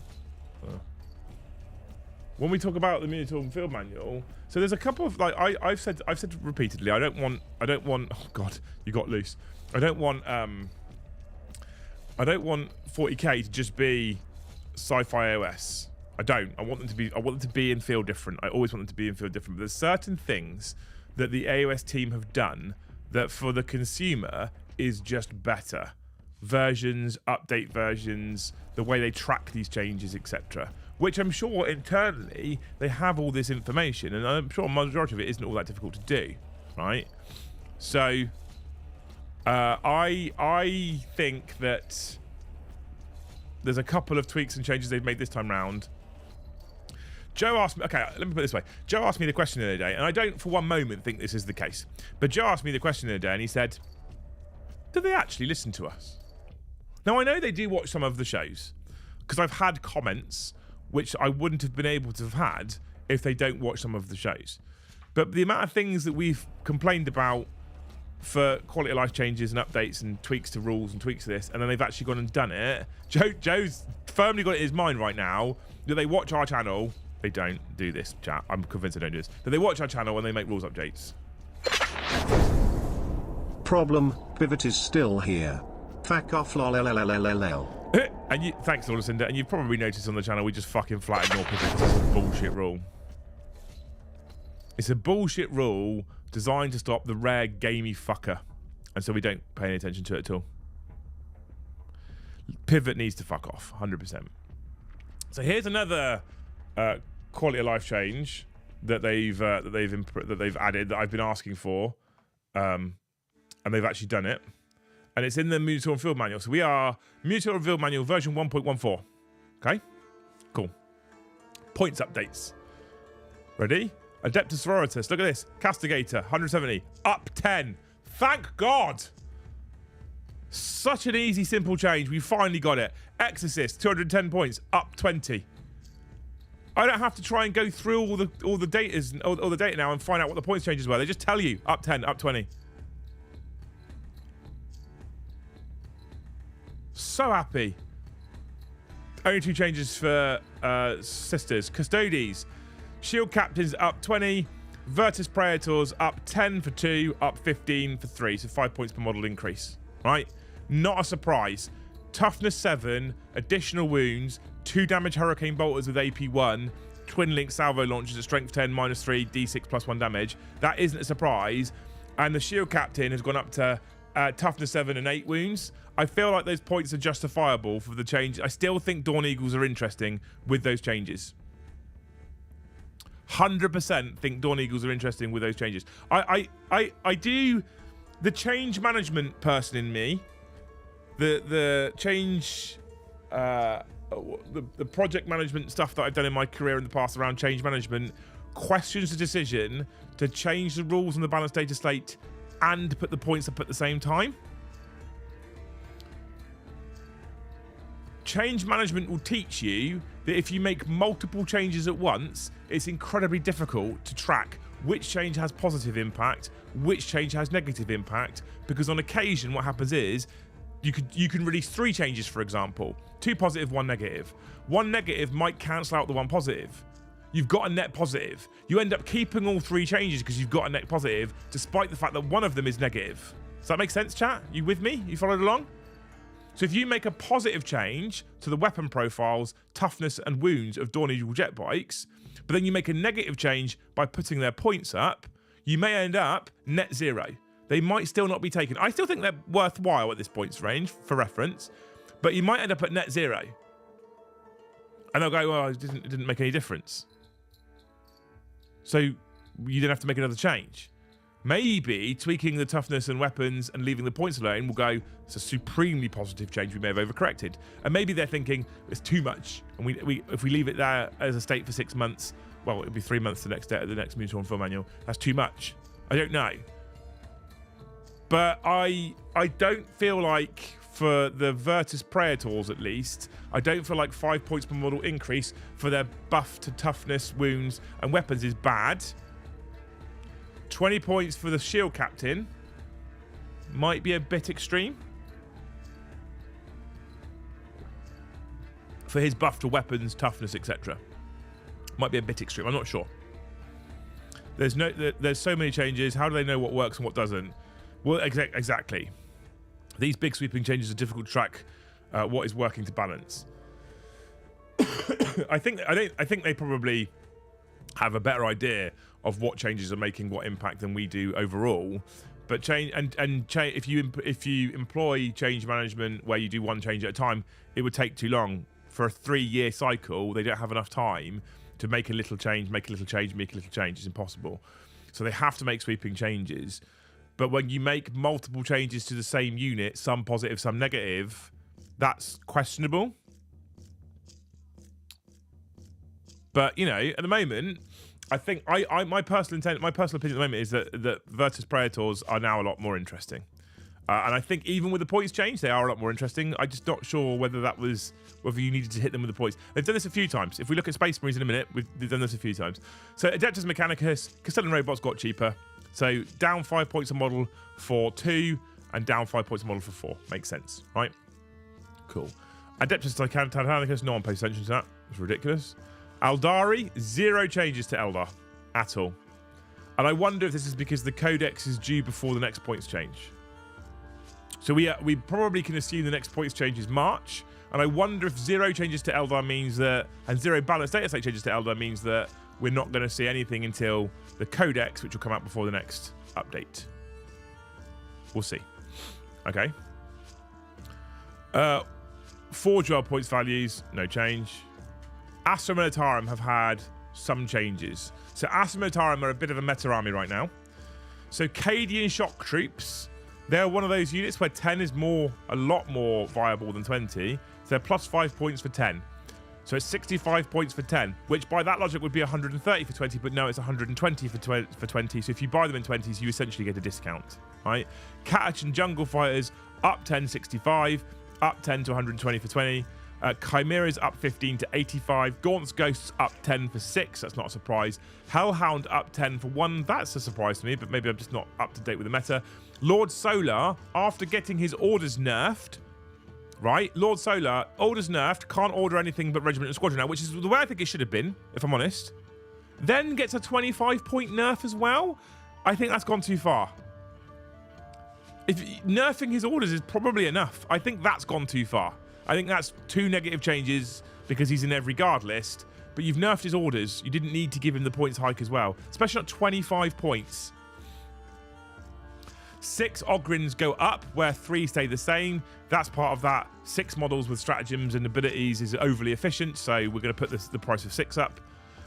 When we talk about the Minotaur Field Manual, so there's a couple of I've said repeatedly, I don't want. Oh God, you got loose. I don't want 40k to just be sci-fi AOS. I don't. I want them to be and feel different. I always want them to be and feel different. But there's certain things that the AOS team have done that for the consumer is just better. Versions, update versions, the way they track these changes, etc. Which I'm sure internally they have all this information, and I'm sure a majority of it isn't all that difficult to do, right? So I think that there's a couple of tweaks and changes they've made this time round. Joe asked me, okay, let me put it this way. Joe asked me the question the other day, and I don't for one moment think this is the case, but Joe asked me the question the other day, and he said, do they actually listen to us? Now, I know they do watch some of the shows, because I've had comments which I wouldn't have been able to have had if they don't watch some of the shows. But the amount of things that we've complained about for quality of life changes and updates and tweaks to rules and tweaks to this, and then they've actually gone and done it. Joe's firmly got it in his mind right now that they watch our channel. They don't do this, chat. I'm convinced they don't do this. That they watch our channel and they make rules updates. Problem, Pivot is still here. Fuck off, lol. And you, thanks, Lord Lucinda. And you've probably noticed on the channel we just fucking flat ignore Pivot because it's a bullshit rule. It's a bullshit rule designed to stop the rare gamey fucker, and so we don't pay any attention to it at all. Pivot needs to fuck off, 100%. So here's another quality of life change that they've added that I've been asking for, and they've actually done it, and it's in the Minotaur Field Manual. So we are Minotaur Field Manual version 1.14. Okay, cool. Points updates. Ready? Adeptus Sororitas, look at this. Castigator, 170, up 10. Thank God. Such an easy, simple change. We finally got it. Exorcist, 210 points, up 20. I don't have to try and go through all the data now and find out what the points changes were. They just tell you, up 10, up 20. So happy. Only 2 changes for sisters. Custodes. Shield Captains up 20, Virtus Praetors up 10 for 2, up 15 for 3, so 5 points per model increase, right? Not a surprise. Toughness 7, additional wounds, 2 damage Hurricane Bolters with AP 1, Twin Link Salvo Launchers at Strength 10, -3, D6 +1 damage. That isn't a surprise. And the Shield Captain has gone up to Toughness 7 and 8 wounds. I feel like those points are justifiable for the change. I still think Dawn Eagles are interesting with those changes. 100% think Dawn Eagles are interesting with those changes. I do. The change management person in me, the change, the project management stuff that I've done in my career in the past around change management, questions the decision to change the rules on the balanced data slate and put the points up at the same time. Change management will teach you that if you make multiple changes at once, it's incredibly difficult to track which change has positive impact, which change has negative impact, because on occasion what happens is you can release 3 changes, for example, 2 positive, 1 negative. 1 negative might cancel out the 1 positive. You've got a net positive. You end up keeping all 3 changes because you've got a net positive, despite the fact that one of them is negative. Does that make sense, chat? You with me? You followed along? So if you make a positive change to the weapon profiles, toughness and wounds of Dawn Eagle jet bikes, but then you make a negative change by putting their points up, you may end up net zero. They might still not be taken. I still think they're worthwhile at this points range for reference, but you might end up at net zero. And they'll go, well, it didn't make any difference. So you didn't have to make another change. Maybe tweaking the toughness and weapons and leaving the points alone will go, it's a supremely positive change, we may have overcorrected. And maybe they're thinking, it's too much. And if we leave it there as a state for 6 months, well, it'll be 3 months the next Mutual and Full Manual. That's too much. I don't know. But I don't feel like, for the Virtus Praetors at least, I don't feel like 5 points per model increase for their buff to toughness, wounds, and weapons is bad. 20 points for the Shield Captain might be a bit extreme. For his buff to weapons, toughness, etc. Might be a bit extreme. I'm not sure. There's so many changes. How do they know what works and what doesn't? Well, exactly. These big sweeping changes are difficult to track what is working to balance. I think they probably have a better idea of what changes are making what impact than we do overall. But if you employ change management where you do one change at a time, it would take too long. For a 3-year cycle, they don't have enough time to make a little change, make a little change, make a little change. It's impossible. So they have to make sweeping changes. But when you make multiple changes to the same unit, some positive, some negative, that's questionable. But, you know, at the moment, I think my personal opinion at the moment is that Virtus Praetors are now a lot more interesting. And I think even with the points change, they are a lot more interesting. I'm just not sure whether you needed to hit them with the points. They've done this a few times. If we look at Space Marines in a minute, they've done this a few times. So Adeptus Mechanicus, Castellan Robots got cheaper. So down 5 points a model for 2 and down 5 points a model for 4. Makes sense, right? Cool. Adeptus Titanicus, no one pays attention to that. It's ridiculous. Eldari, 0 changes to Eldar at all. And I wonder if this is because the Codex is due before the next points change. So we probably can assume the next points change is March. And I wonder if 0 changes to Eldar means that, and 0 balanced data slate changes to Eldar means that we're not going to see anything until the Codex, which will come out before the next update. We'll see. Okay. Forge World points values, no change. Astra Militarum have had some changes. So Astra Militarum are a bit of a meta army right now. So Cadian Shock Troops, they're one of those units where 10 is a lot more viable than 20. So they're plus 5 points for 10. So it's 65 points for 10, which by that logic would be 130 for 20, but no, it's 120 for 20. So if you buy them in 20s, you essentially get a discount, right? Catach and Jungle Fighters up 10, 65, up 10 to 120 for 20. Chimeras up 15 to 85. Gaunt's Ghosts up 10 for 6. That's not a surprise. Hellhound up 10 for 1. That's a surprise to me, but maybe I'm just not up to date with the meta. Lord Solar, after getting his orders nerfed, right? Lord Solar, orders nerfed, can't order anything but Regiment and Squadron now, which is the way I think it should have been, if I'm honest. Then gets a 25-point nerf as well. I think that's gone too far. If nerfing his orders is probably enough, I think that's gone too far. I think that's 2 negative changes because he's in every guard list, but you've nerfed his orders. You didn't need to give him the points hike as well, especially not 25 points. 6 Ogrins go up, where 3 stay the same. That's part of that. 6 models with stratagems and abilities is overly efficient, so we're going to put the price of 6 up.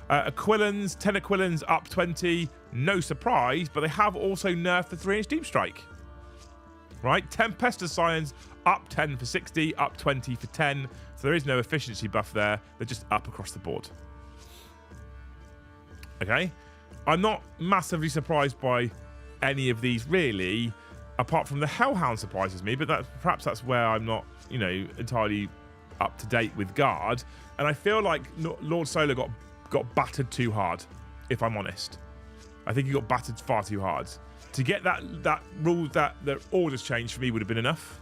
Aquilans, 10 Aquilans up 20. No surprise, but they have also nerfed the 3-inch Deep Strike. Right? Tempestus Scions up 10 for 60, up 20 for 10. So there is no efficiency buff there. They're just up across the board. Okay? I'm not massively surprised by any of these really, apart from the Hellhound surprises me, but perhaps that's where I'm not, entirely up to date with Guard. And I feel like Lord Solar got battered too hard, if I'm honest. I think he got battered far too hard. To get that rule, that the orders change for me would have been enough.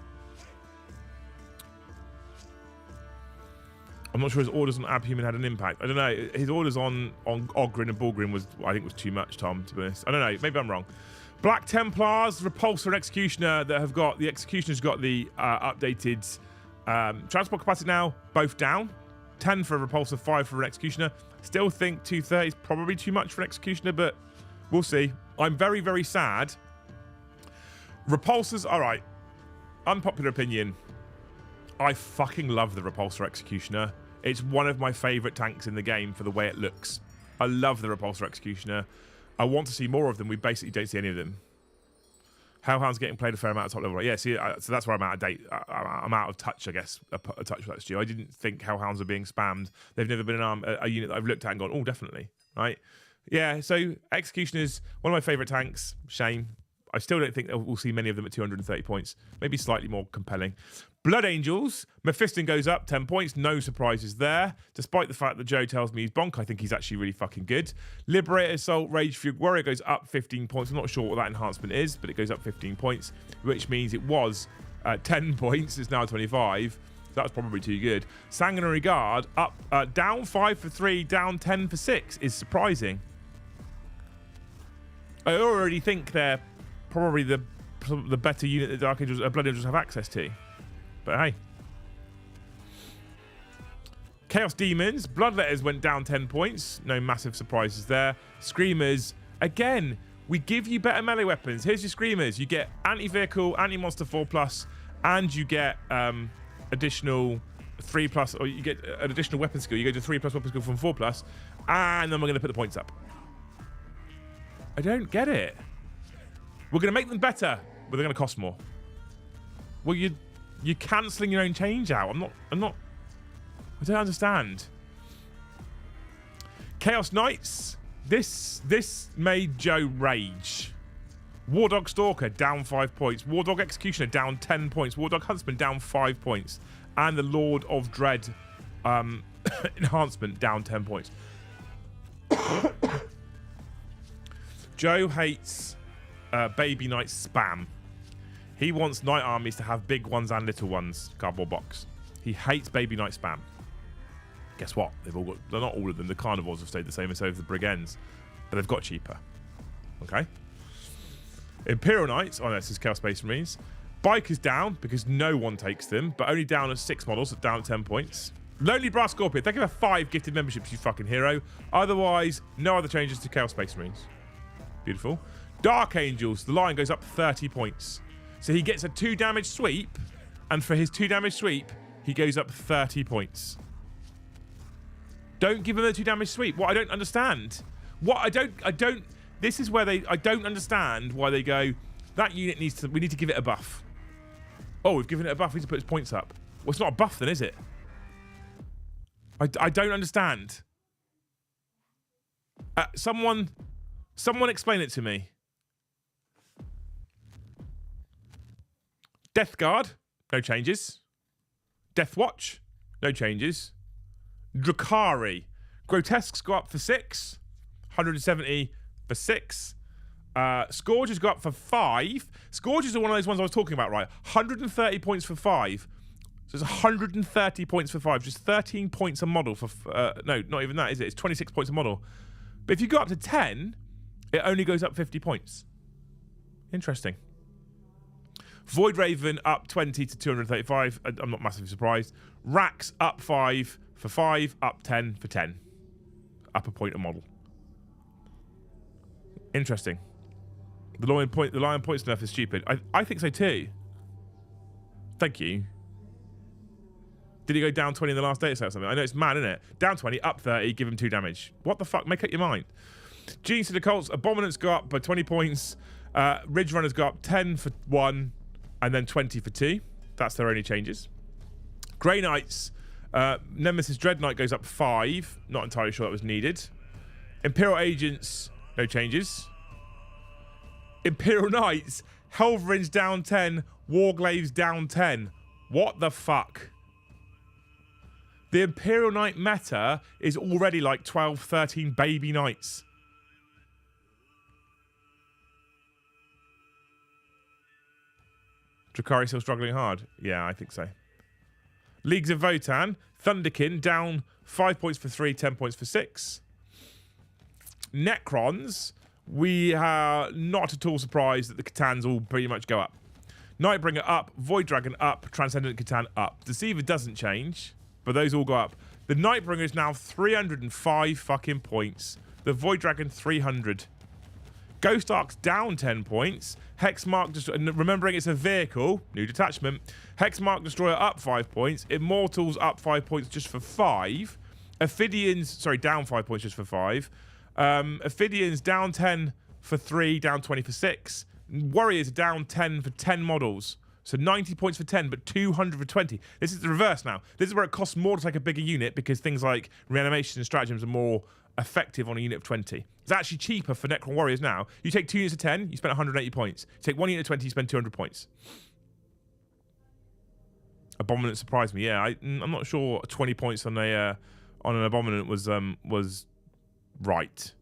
I'm not sure his orders on Abhuman had an impact. I don't know. His orders on Ogrin and Bulgrin was too much, Tom, to be honest. I don't know. Maybe I'm wrong. Black Templars, Repulsor and Executioner that have got... The Executioner's got the updated Transport capacity now, both down. 10 for a repulsor, 5 for an executioner. Still think 230 is probably too much for an executioner, but we'll see. I'm very, very sad. Repulsors, all right. Unpopular opinion. I fucking love the repulsor executioner. It's one of my favourite tanks in the game for the way it looks. I love the repulsor executioner. I want to see more of them. We basically don't see any of them. Hellhound's getting played a fair amount of top level. Yeah, see, so that's where I'm out of date. I'm out of touch, I guess. A touch with that, Stu. I didn't think Hellhounds were being spammed. They've never been a unit that I've looked at and gone, oh, definitely, right? Yeah, so Executioner's one of my favourite tanks. Shame. I still don't think we'll see many of them at 230 points. Maybe slightly more compelling. Blood Angels. Mephiston goes up 10 points. No surprises there. Despite the fact that Joe tells me he's bonk, I think he's actually really fucking good. Liberator, Assault, Rage, Fugue, Warrior goes up 15 points. I'm not sure what that enhancement is, but it goes up 15 points, which means it was 10 points. It's now 25. That's probably too good. Sanguinary Guard up, down 5 for 3, down 10 for 6 is surprising. I already think they're probably the better unit that Dark Angels, Blood Angels have access to. But hey. Chaos Demons. Bloodletters went down 10 points. No massive surprises there. Screamers. Again, we give you better melee weapons. Here's your Screamers. You get anti-vehicle, anti-monster 4+, and you get additional 3+, or you get an additional weapon skill. You go to 3+ weapon skill from 4+, and then we're going to put the points up. I don't get it. We're going to make them better, but they're going to cost more. Well, you're cancelling your own change out. I don't understand. Chaos Knights. This made Joe rage. Wardog Stalker down 5 points. Wardog Executioner down 10 points. Wardog Huntsman down 5 points. And the Lord of Dread enhancement down 10 points. Joe hates Baby Knight spam. He wants Knight armies to have big ones and little ones. Cardboard box. He hates Baby Knight spam. Guess what? They're not all of them. The Carnivores have stayed the same, as so have the Brigands, but they've got cheaper. Okay. Imperial Knights. Oh no, this is Chaos Space Marines. Bikers down because no one takes them, but only down at 6 models, down at 10 points. Lonely Brass Scorpion. Thank you for 5 gifted memberships, you fucking hero. Otherwise, no other changes to Chaos Space Marines. Beautiful. Dark Angels. The line goes up 30 points. So he gets a 2 damage sweep, and for his 2 damage sweep, he goes up 30 points. Don't give him a 2 damage sweep. What I don't understand. This is where I don't understand why they go, that unit we need to give it a buff. Oh, we've given it a buff, we need to put its points up. Well, it's not a buff then, is it? I don't understand. Someone explain it to me. Death Guard, no changes. Death Watch, no changes. Drakari. Grotesques go up for 6. 170 for 6. Scourges go up for 5. Scourges are one of those ones I was talking about, right? 130 points for 5. So it's 130 points for 5. Just 13 points a model for... no, not even that, is it? It's 26 points a model. But if you go up to 10, it only goes up 50 points. Interesting. Void Raven up 20 to 235. I'm not massively surprised. Rax up 5 for 5, up 10 for 10. Up a point a model. Interesting. The lion point nerf is stupid. I think so too. Thank you. Did he go down 20 in the last data set or something? I know it's mad, isn't it? Down 20, up 30, give him 2 damage. What the fuck? Make up your mind. Genius to the Cults. Abominants go up by 20 points. Ridge Runners go up 10 for 1. And then 20 for 2. That's their only changes. Grey Knights. Nemesis Dread Knight goes up 5. Not entirely sure that was needed. Imperial Agents. No changes. Imperial Knights. Helverins down 10. Warglaves down 10. What the fuck? The Imperial Knight meta is already like 12, 13 baby knights. Drakari still struggling hard? Yeah, I think so. Leagues of Votan. Thunderkin down 5 points for 3, 10 points for 6. Necrons. We are not at all surprised that the Catans all pretty much go up. Nightbringer up, Void Dragon up, Transcendent Catan up. Deceiver doesn't change, but those all go up. The Nightbringer is now 305 fucking points. The Void Dragon 300. Ghost Ark's down 10 points. Hexmark Destroyer, remembering it's a vehicle, new detachment. Hexmark Destroyer up 5 points. Immortals up 5 points just for 5. Ophidians, sorry, down 5 points just for 5. Ophidians down 10 for 3, down 20 for 6. Warriors are down 10 for 10 models. So 90 points for 10, but 200 for 20. This is the reverse now. This is where it costs more to take a bigger unit because things like reanimation and stratagems are more effective on a unit of 20. It's actually cheaper for Necron Warriors now. You take 2 units of 10, you spend 180 points. You take 1 unit of 20, you spend 200 points. Abominant surprised me. Yeah, I'm not sure 20 points on an Abominant was right.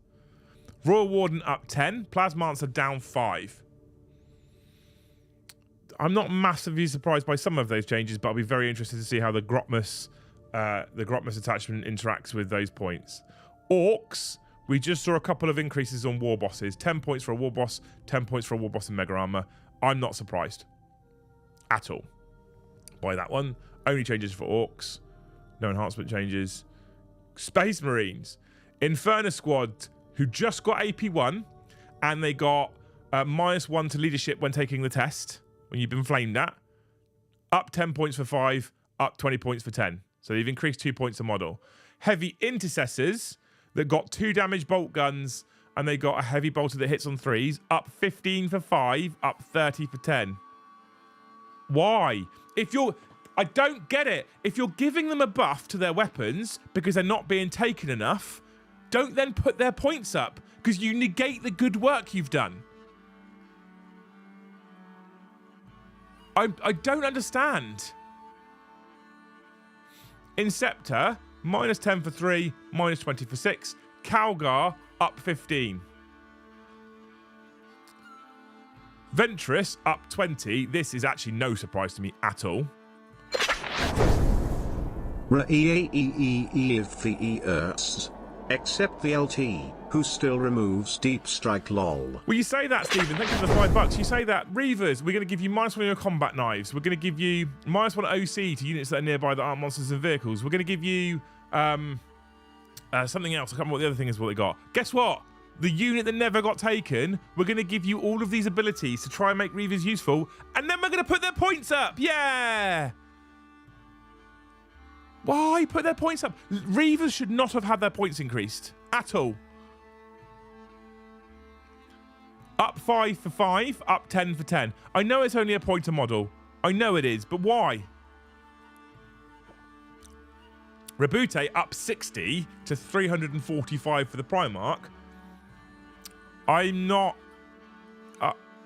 Royal Warden up 10. Plasmancer down 5. I'm not massively surprised by some of those changes, but I'll be very interested to see how the Grotmus attachment interacts with those points. Orcs, we just saw a couple of increases on war bosses. 10 points for a war boss, 10 points for a war boss in Mega Armor. I'm not surprised at all by that one. Only changes for Orcs. No enhancement changes. Space Marines. Inferno Squad, who just got AP1, and they got -1 to leadership when taking the test, when you've been flamed at. Up 10 points for 5, up 20 points for 10. So they've increased 2 points a model. Heavy Intercessors that got 2 damage bolt guns, and they got a heavy bolter that hits on 3s, up 15 for 5, up 30 for 10. Why? I don't get it. If you're giving them a buff to their weapons because they're not being taken enough, don't then put their points up because you negate the good work you've done. I don't understand. Inceptor, -10 for 3, -20 for 6. Calgar, up 15. Ventress, up 20. This is actually no surprise to me at all. Except the LT, who still removes deep strike lol. Well, you say that, Stephen. Thank you for the $5. You say that. Reavers, we're going to give you -1 on your combat knives. We're going to give you -1 OC to units that are nearby that aren't monsters and vehicles. We're going to give you something else. I can't remember what the other thing is what they got. Guess what? The unit that never got taken, we're going to give you all of these abilities to try and make Reavers useful, and then we're going to put their points up. Yeah! Why put their points up? Reavers should not have had their points increased at all. Up 5 for 5, up 10 for 10. I know it's only a point a model. I know it is, but why? Rebute up 60 to 345 for the Primarch. I'm not...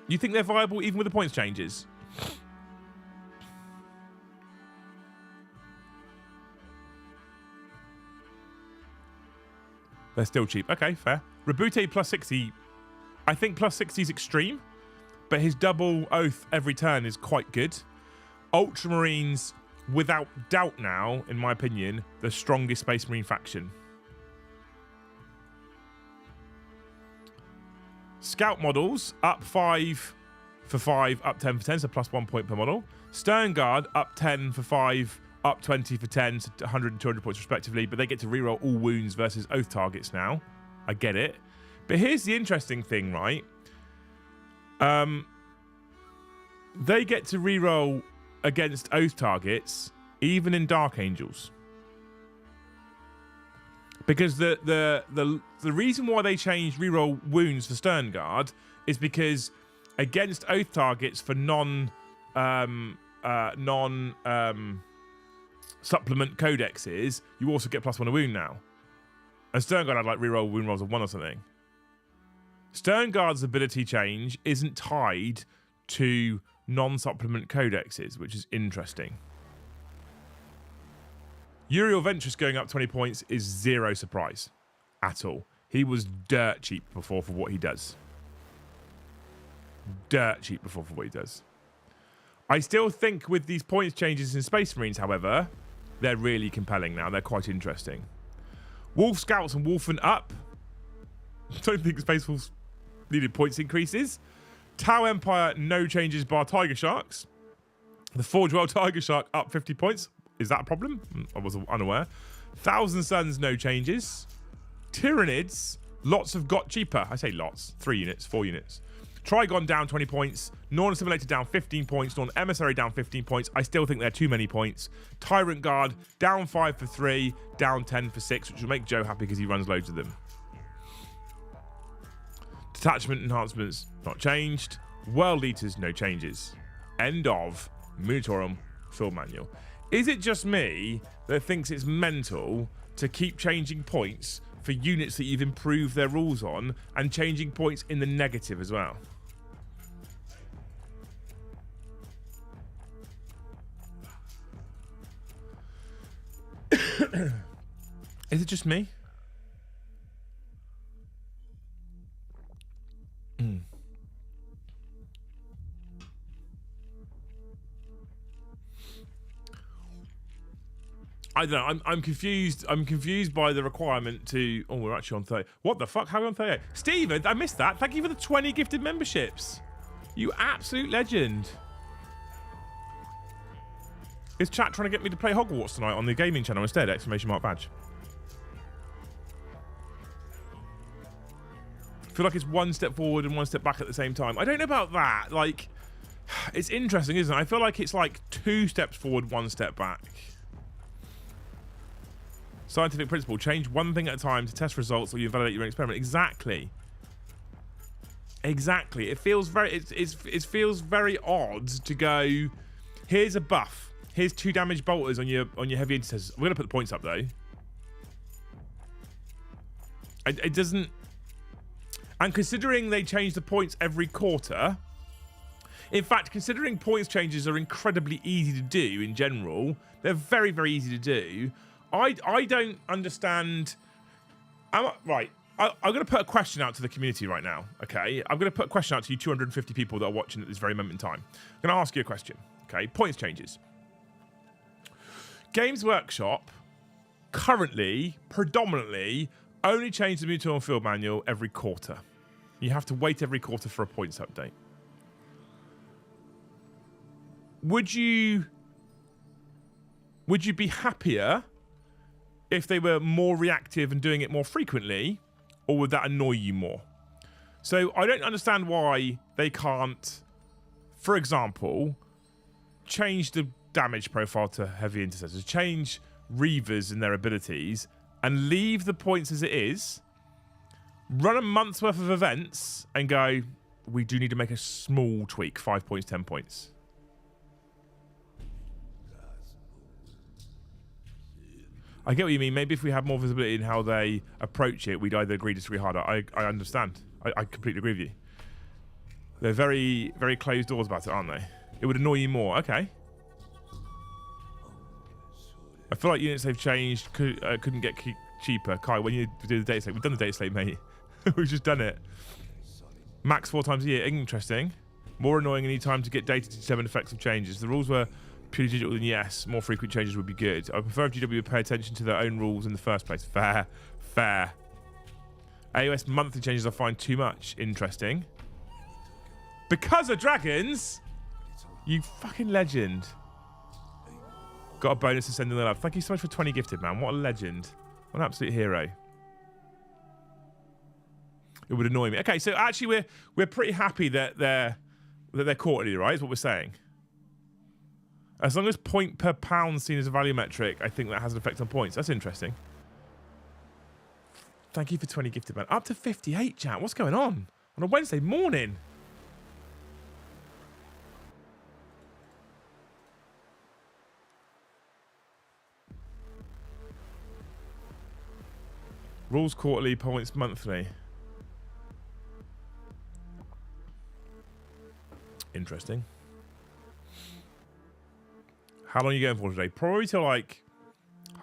you think they're viable even with the points changes? They're still cheap. Okay, fair. Rebute plus 60. I think plus 60 is extreme, but his double oath every turn is quite good. Ultramarines, without doubt now, in my opinion, the strongest Space Marine faction. Scout models, up 5 for 5, up 10 for 10, so plus 1 point per model. Stern Guard, up 10 for 5, up 20 for 10, so 100 and 200 points respectively, but they get to reroll all wounds versus oath targets now. I get it. But here's the interesting thing, right? They get to reroll against oath targets, even in Dark Angels. Because the reason why they changed reroll wounds for Stern Guard is because against oath targets for supplement codexes, you also get +1 a wound now. And Stern Guard had like reroll wound rolls of 1 or something. Stern Guard's ability change isn't tied to non-supplement codexes, which is interesting. Uriel Ventress going up 20 points is zero surprise at all. He was dirt cheap before for what he does. Dirt cheap before for what he does. I still think with these points changes in Space Marines, however, they're really compelling now. They're quite interesting. Wolf Scouts and Wolfen up. I don't think Space Wolves needed points increases. Tau Empire, no changes bar Tiger Sharks. The Forge World Tiger Shark up 50 points. Is that a problem? I was unaware. Thousand Suns, no changes. Tyranids, lots have got cheaper. I say lots. 3 units, 4 units. Trigon down 20 points. Norn Assimilator down 15 points. Norn Emissary down 15 points. I still think they're too many points. Tyrant Guard down 5 for 3. Down 10 for 6, which will make Joe happy because he runs loads of them. Detachment enhancements, not changed. World Eaters, no changes. End of Munitorum Field Manual. Is it just me that thinks it's mental to keep changing points for units that you've improved their rules on and changing points in the negative as well? Is it just me? I don't know. I'm confused. I'm confused by the requirement to. Oh, we're actually on 30. What the fuck? How are we on 38? Steven, I missed that. Thank you for the 20 gifted memberships. You absolute legend. Is chat trying to get me to play Hogwarts tonight on the gaming channel instead? Exclamation mark badge. I feel like it's one step forward and one step back at the same time. I don't know about that. Like, it's interesting, isn't it? I feel like it's like 2 steps forward, 1 step back. Scientific principle: change one thing at a time to test results, or you validate your own experiment. Exactly. Exactly. It feels very. It feels very odd to go. Here's a buff. Here's 2 damage bolters on your heavy intercessors. We're gonna put the points up though. It doesn't. And considering they change the points every quarter, in fact, considering points changes are incredibly easy to do in general, they're very, very easy to do. I don't understand. Right, I'm going to put a question out to the community right now, okay? I'm going to put a question out to you 250 people that are watching at this very moment in time. I'm going to ask you a question, okay? Points changes. Games Workshop currently, predominantly, only change the Mutant Field Manual every quarter. You have to wait every quarter for a points update. Would you be happier if they were more reactive and doing it more frequently, or would that annoy you more? So I don't understand why they can't, for example, change the damage profile to heavy intercessors, change Reavers and their abilities, and leave the points as it is, run a month's worth of events, and go, we do need to make a small tweak, 5 points, 10 points. I get what you mean. Maybe if we had more visibility in how they approach it, we'd either agree, disagree harder. I understand. I completely agree with you. They're very, very closed doors about it, aren't they? It would annoy you more. Okay. I feel like units they've changed couldn't get cheaper. Kai, when you do the DATASLATE, we've done the DATASLATE, mate. We've just done it. Max 4 times a year. Interesting. More annoying any time to get data to determine effects of changes. If the rules were purely digital, then yes, more frequent changes would be good. I prefer if GW would pay attention to their own rules in the first place. Fair. Fair. AOS monthly changes I find too much. Interesting. Because of dragons? You fucking legend. Got a bonus to send in the love. Thank you so much for 20 gifted, man. What a legend. What an absolute hero. It would annoy me. Okay, so actually we're pretty happy that they're quarterly, right? Is what we're saying. As long as point per pound seen as a value metric, I think that has an effect on points. That's interesting. Thank you for 20 gifted, man. Up to 58, chat. What's going on a Wednesday morning? Rules quarterly, points monthly. Interesting. How long are you going for today? Probably till like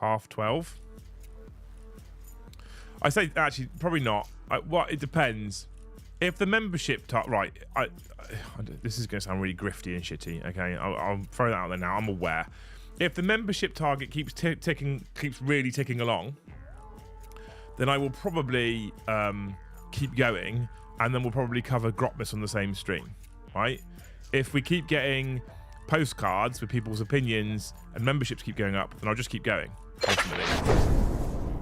12:30. I say actually probably not. It depends. If the membership right, this is going to sound really grifty and shitty. Okay, I'll throw that out there now. I'm aware. If the membership target keeps really ticking along, then I will probably keep going, and then we'll probably cover Grotmas on the same stream. right? If we keep getting postcards with people's opinions and memberships keep going up, then I'll just keep going, ultimately.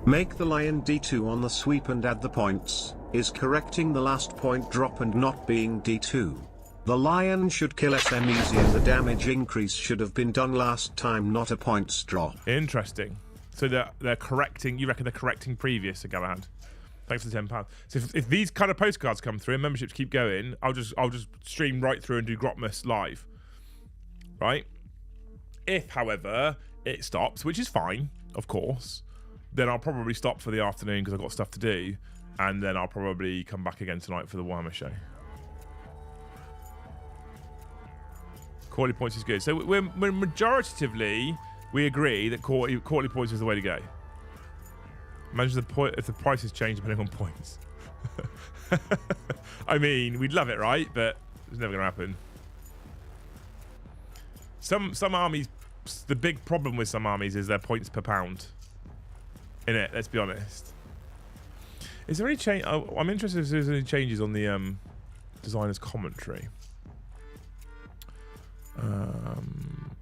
Make the lion D2 on the sweep and add the points. Is correcting the last point drop and not being D2. The lion should kill SM easy and the damage increase should have been done last time, not a points drop. Interesting. So they're correcting, you reckon they're correcting previous, Galahad? Thanks for the £10. So if these kind of postcards come through and memberships keep going, I'll just stream right through and do Grotmas live. Right? If, however, it stops, which is fine, of course, then I'll probably stop for the afternoon because I've got stuff to do, and then I'll probably come back again tonight for the Warhammer show. Quarterly points is good. So we're majoritatively, we agree that quarterly points is the way to go. Imagine if the prices change depending on points. I mean, we'd love it, right? But it's never going to happen. Some armies, the big problem with some armies is their points per pound. Innit? Let's be honest. Is there any change? I'm interested if there's any changes on the designer's commentary.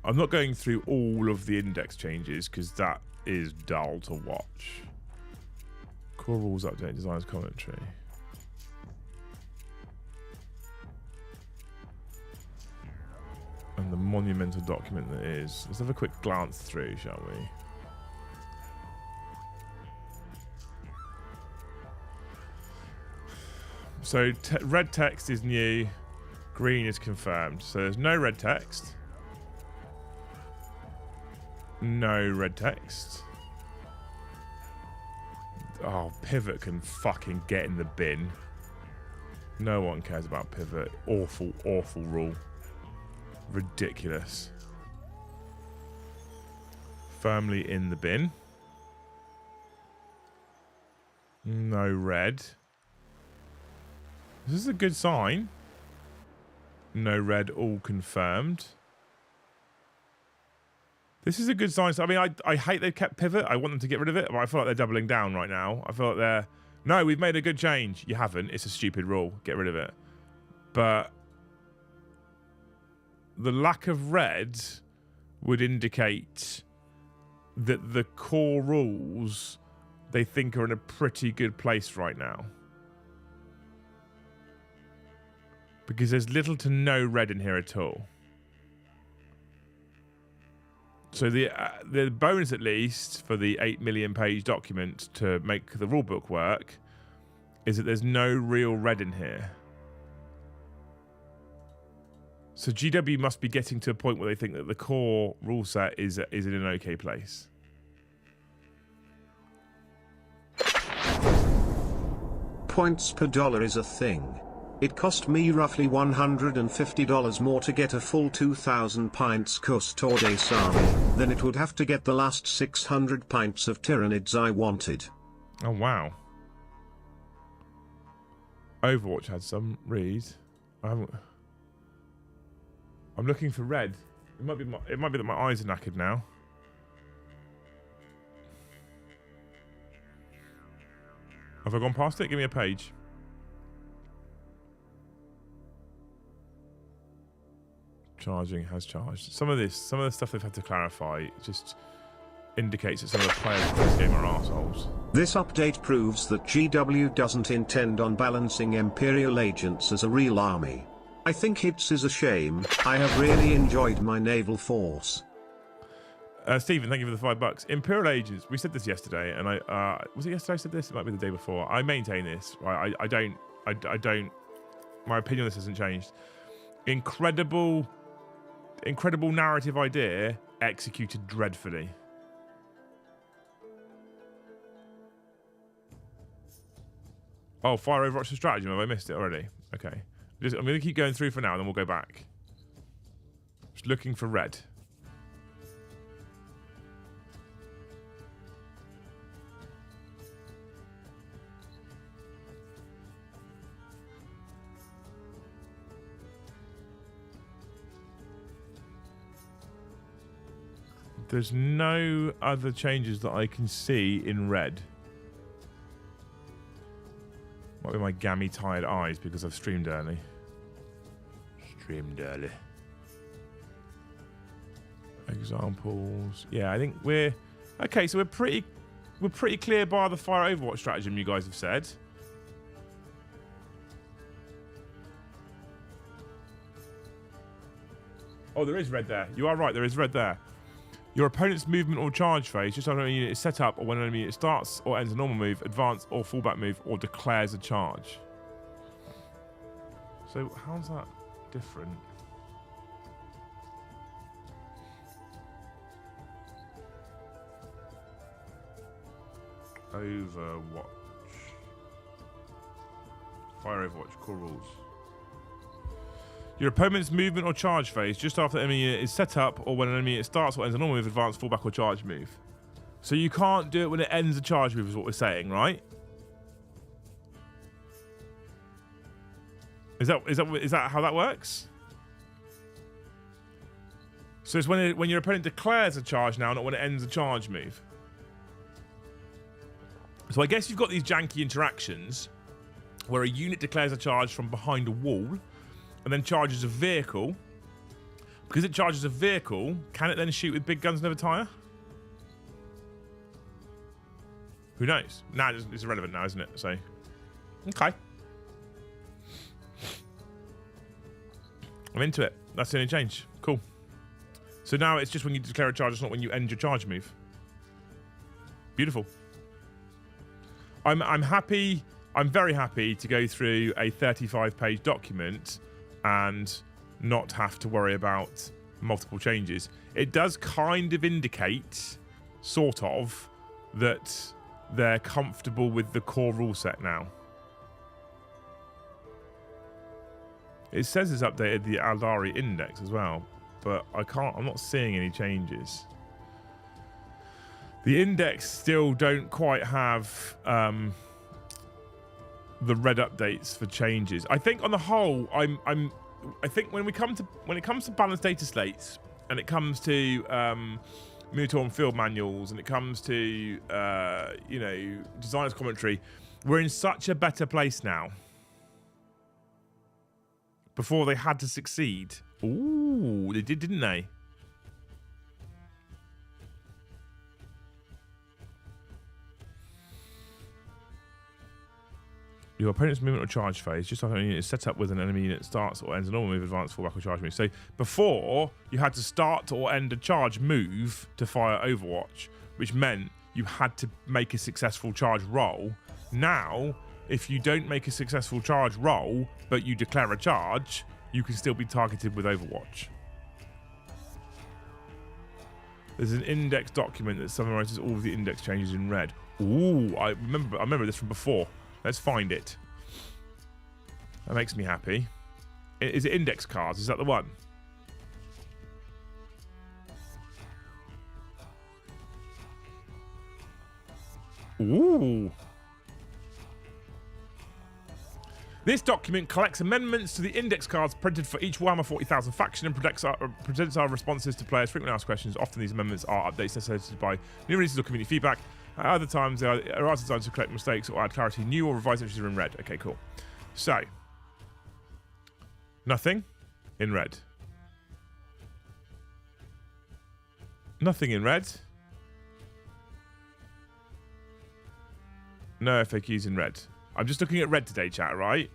I'm not going through all of the index changes because that is dull to watch. Core rules update, designer's commentary. And the monumental document that is. Let's have a quick glance through, shall we? So red text is new, green is confirmed. So there's no red text. No red text. Oh, pivot can fucking get in the bin. No one cares about pivot. Awful, awful rule. Ridiculous. Firmly in the bin. No red. This is a good sign. No red, all confirmed. This is a good sign. I mean, I hate they've kept pivot. I want them to get rid of it, but I feel like they're doubling down right now. I feel like they're... No, we've made a good change. You haven't. It's a stupid rule. Get rid of it. But the lack of red would indicate that the core rules they think are in a pretty good place right now. Because there's little to no red in here at all. So the bonus, at least, for the 8 million page document to make the rulebook work is that there's no real red in here. So GW must be getting to a point where they think that the core rule set is in an okay place. Points per dollar is a thing. It cost me roughly $150 more to get a full 2,000 pints Custodes army than it would have to get the last 600 pints of Tyranids I wanted. Oh, wow. Overwatch had some. Read. I'm looking for red. It might be that my eyes are knackered now. Have I gone past it? Give me a page. Charging has charged. Some of the stuff they've had to clarify just indicates that some of the players of this game are arseholes. This update proves that GW doesn't intend on balancing Imperial agents as a real army. I think it is a shame. I have really enjoyed my naval force. Stephen, thank you for the $5. Imperial agents. We said this yesterday, and was it yesterday I said this? It might be the day before. I maintain this. Right? I don't. My opinion on this hasn't changed. Incredible narrative idea executed dreadfully. Oh, fire Overwatch strategy. Have I missed it already? Okay. I'm going to keep going through for now, and then we'll go back. Just looking for red. There's no other changes that I can see in red. Might be my gammy tired eyes because I've streamed early. Trimmed early. Examples. Yeah, I think we're okay. So we're pretty clear by the fire Overwatch stratagem you guys have said. Oh, there is red there. You are right. There is red there. Your opponent's movement or charge phase, just after a unit is set up, or when an enemy unit starts or ends a normal move, advance or fallback move, or declares a charge. So how's that different? Overwatch. Fire Overwatch, core rules. Your opponent's movement or charge phase just after the enemy unit is set up or when an enemy unit starts or ends a normal move, advance, fallback, or charge move. So you can't do it when it ends a charge move is what we're saying, right? Is that how that works? So it's when your opponent declares a charge now, not when it ends a charge move. So I guess you've got these janky interactions where a unit declares a charge from behind a wall and then charges a vehicle. Because it charges a vehicle, can it then shoot with big guns never tire? Who knows? Nah, it's irrelevant now, isn't it? So, okay. I'm into it. That's the only change. Cool. So now it's just when you declare a charge, it's not when you end your charge move. Beautiful. I'm happy. I'm very happy to go through a 35-page document and not have to worry about multiple changes. It does kind of indicate, sort of, that they're comfortable with the core rule set now. It says it's updated the Aldari index as well, but I'm not seeing any changes. The index still don't quite have the red updates for changes. I think on the whole, I think when it comes to balanced data slates and it comes to Minotaur and field manuals and it comes to designers commentary, we're in such a better place now. Before they had to succeed. Ooh, they did, didn't they? Your opponent's movement or charge phase, just after an unit is set up with an enemy unit starts or ends a normal move, advance, fallback, or charge move. So before, you had to start or end a charge move to fire Overwatch, which meant you had to make a successful charge roll. Now, if you don't make a successful charge roll, but you declare a charge, you can still be targeted with Overwatch. There's an index document that summarizes all of the index changes in red. Ooh, I remember this from before. Let's find it. That makes me happy. Is it index cards? Is that the one? Ooh. This document collects amendments to the index cards printed for each Warhammer 40,000 faction and presents our responses to players' frequently asked questions. Often these amendments are updates necessitated by new releases or community feedback. At other times, they are designed to correct mistakes or add clarity. New or revised entries are in red. Okay, cool. So, nothing in red. Nothing in red. No FAQs in red. I'm just looking at red today, chat, right?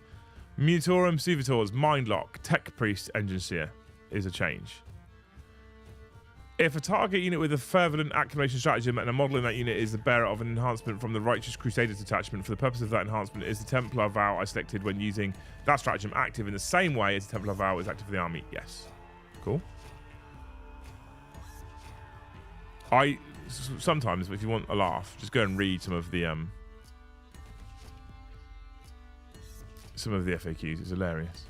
Munitorum Suvitor's Mindlock Tech Priest Engine Seer is a change. If a target unit with a fervent accumulation stratagem and a model in that unit is the bearer of an enhancement from the Righteous Crusaders detachment, for the purpose of that enhancement is the Templar vow I selected when using that stratagem active in the same way as the Templar vow is active for the army. Yes. Cool. Sometimes, if you want a laugh, just go and read some of the FAQs. It's hilarious.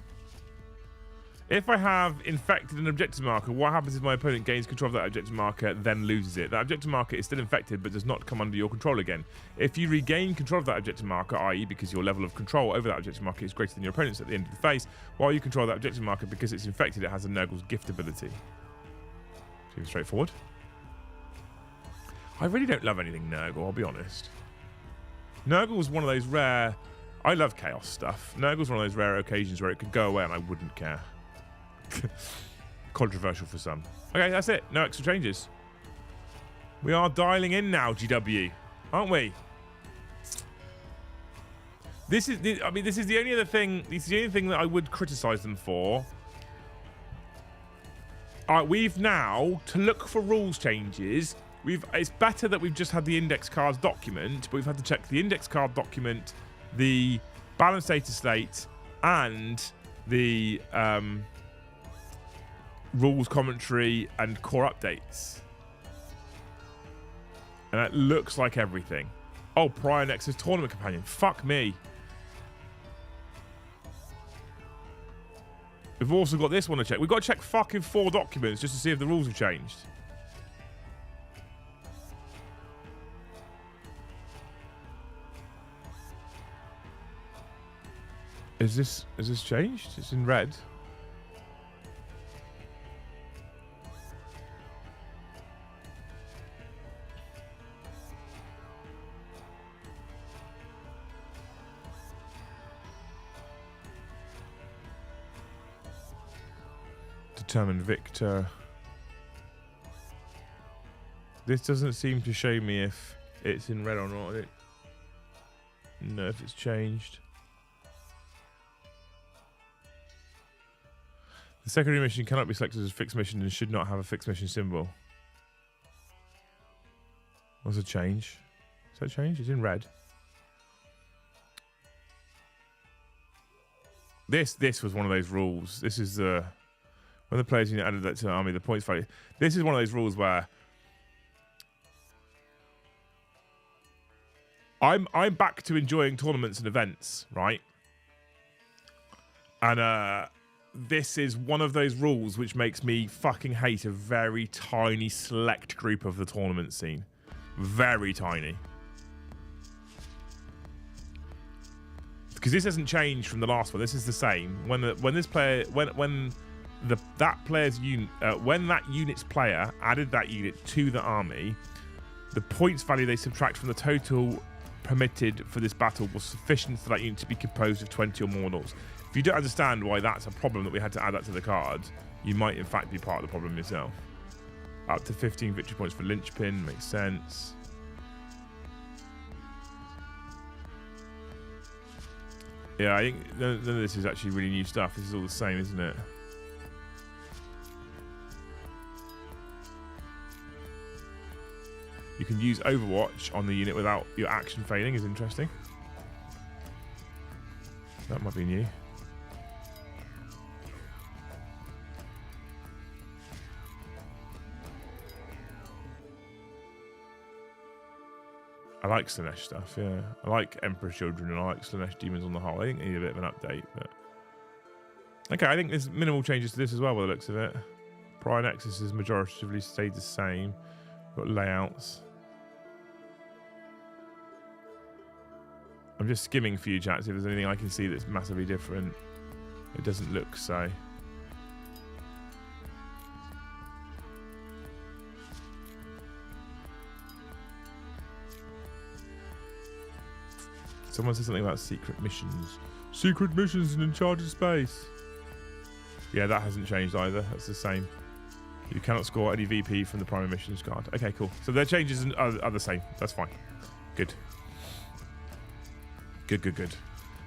If I have infected an objective marker, what happens if my opponent gains control of that objective marker, then loses it? That objective marker is still infected, but does not come under your control again. If you regain control of that objective marker, i.e. because your level of control over that objective marker is greater than your opponent's at the end of the phase, while you control that objective marker because it's infected, it has a Nurgle's gift ability. Seems straightforward. I really don't love anything Nurgle, I'll be honest. Nurgle was one of those rare... I love chaos stuff. Nurgle's one of those rare occasions where it could go away and I wouldn't care. Controversial for some. Okay, that's it. No extra changes. We are dialing in now, GW, aren't we? This is the only other thing. This is the only thing that I would criticise them for. All right, we've now, to look for rules changes, it's better that we've just had the index cards document, but we've had to check the index card document, the balanced data slate, and the rules commentary and core updates. And that looks like everything. Oh, Prior Nexus Tournament Companion. Fuck me. We've also got this one to check. We've got to check fucking 4 documents just to see if the rules have changed. Is this changed? It's in red. Determine victor. This doesn't seem to show me if it's in red or not. No, if it's changed. The secondary mission cannot be selected as a fixed mission and should not have a fixed mission symbol. What's a change? Is that change? It's in red. This was one of those rules. This is the when the players unit added that to the army, the points value. This is one of those rules where I'm back to enjoying tournaments and events, right? And this is one of those rules which makes me fucking hate a very tiny select group of the tournament scene. Very tiny. Because this hasn't changed from the last one. This is the same. When that unit's player added that unit to the army, the points value they subtract from the total permitted for this battle was sufficient for that unit to be composed of 20 or more models. If you don't understand why that's a problem that we had to add that to the card, you might in fact be part of the problem yourself. Up to 15 victory points for linchpin, makes sense. Yeah, I think none of this is actually really new stuff. This is all the same, isn't it? You can use Overwatch on the unit without your action failing, is interesting. That might be new. I like Slanesh stuff, yeah. I like Emperor Children and I like Slanesh Demons on the whole. I think they need a bit of an update, but... Okay, I think there's minimal changes to this as well by the looks of it. Prior Nexus has majoritively stayed the same. Got layouts. I'm just skimming for you, chat, see if there's anything I can see that's massively different. It doesn't look so. Someone said something about secret missions. Secret missions and in charge of space. Yeah, that hasn't changed either. That's the same. You cannot score any VP from the primary missions card. Okay, cool. So their changes are the same. That's fine. Good. Good.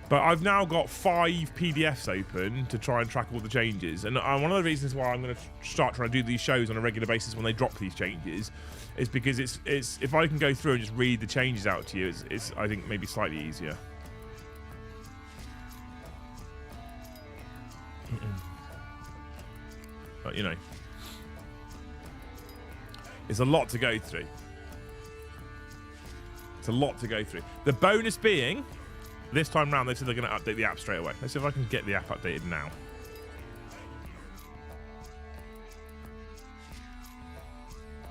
But I've now got 5 PDFs open to try and track all the changes. And one of the reasons why I'm going to start trying to do these shows on a regular basis when they drop these changes is because it's if I can go through and just read the changes out to you, it's I think maybe slightly easier. But you know, it's a lot to go through. It's a lot to go through. The bonus being, this time round, they said they're going to update the app straight away. Let's see if I can get the app updated now.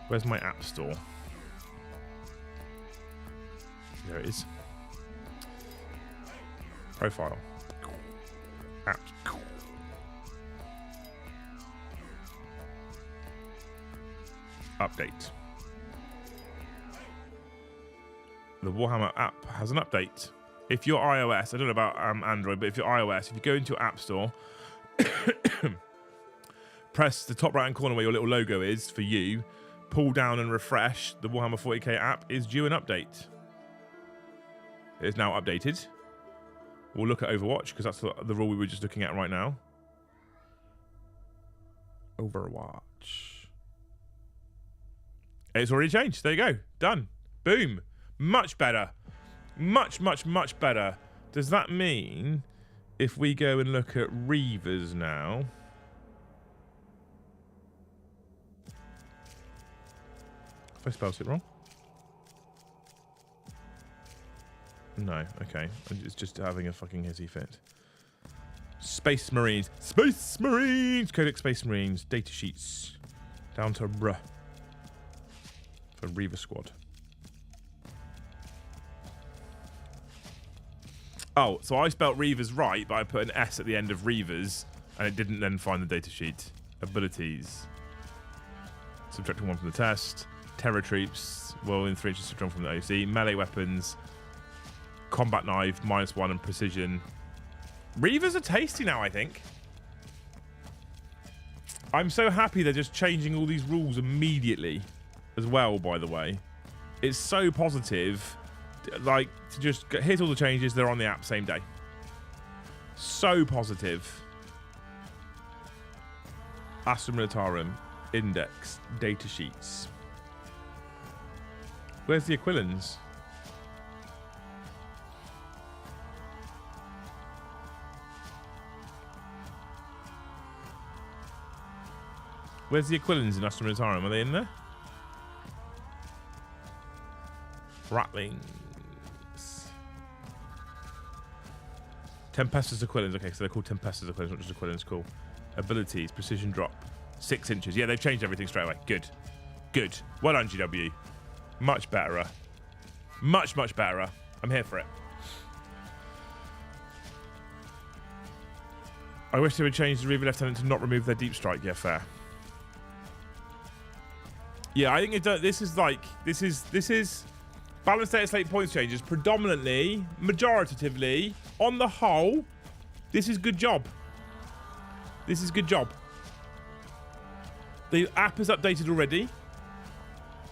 Where's my app store? There it is. Profile. Apps. Update. The Warhammer app has an update. If you're iOS, I don't know about Android, but if you're iOS, if you go into your App Store press the top right-hand corner where your little logo is for you, pull down and refresh. The Warhammer 40k app is due an update. It is now updated. We'll look at Overwatch because that's the rule we were just looking at right now. Overwatch. It's already changed. There you go. Done. Boom. Much better. Much, much, much better. Does that mean if we go and look at Reavers now... Have I spelled it wrong? No, okay. It's just having a fucking hissy fit. Space Marines. Space Marines! Codex Space Marines. Data sheets. Down to bruh. For Reaver Squad. Oh, so I spelt Reavers right, but I put an S at the end of Reavers, and it didn't then find the datasheet. Abilities. Subtracting 1 from the test. Terror troops. Well, in 3 inches subtracting from the OC. Melee weapons. Combat knife, -1, and precision. Reavers are tasty now, I think. I'm so happy they're just changing all these rules immediately as well, by the way. It's so positive. Like, to just here's all the changes, they're on the app same day. So positive. Astra Militarum, index, data sheets. Where's the Aquilans? Where's the Aquilans in Astra Militarum? Are they in there? Ratlings. Tempestus Aquilans. Okay, so they're called Tempestus Aquilans, not just Aquilans. Cool. Abilities. Precision drop. 6 inches. Yeah, they've changed everything straight away. Good. Good. Well done, GW. Much betterer. Much, much betterer. I'm here for it. I wish they would change the Reaver Lieutenant to not remove their deep strike. Yeah, fair. Yeah, I think it does. This is balanced DATASLATE points changes predominantly, majoritatively, on the whole. This is good job. This is good job. The app is updated already.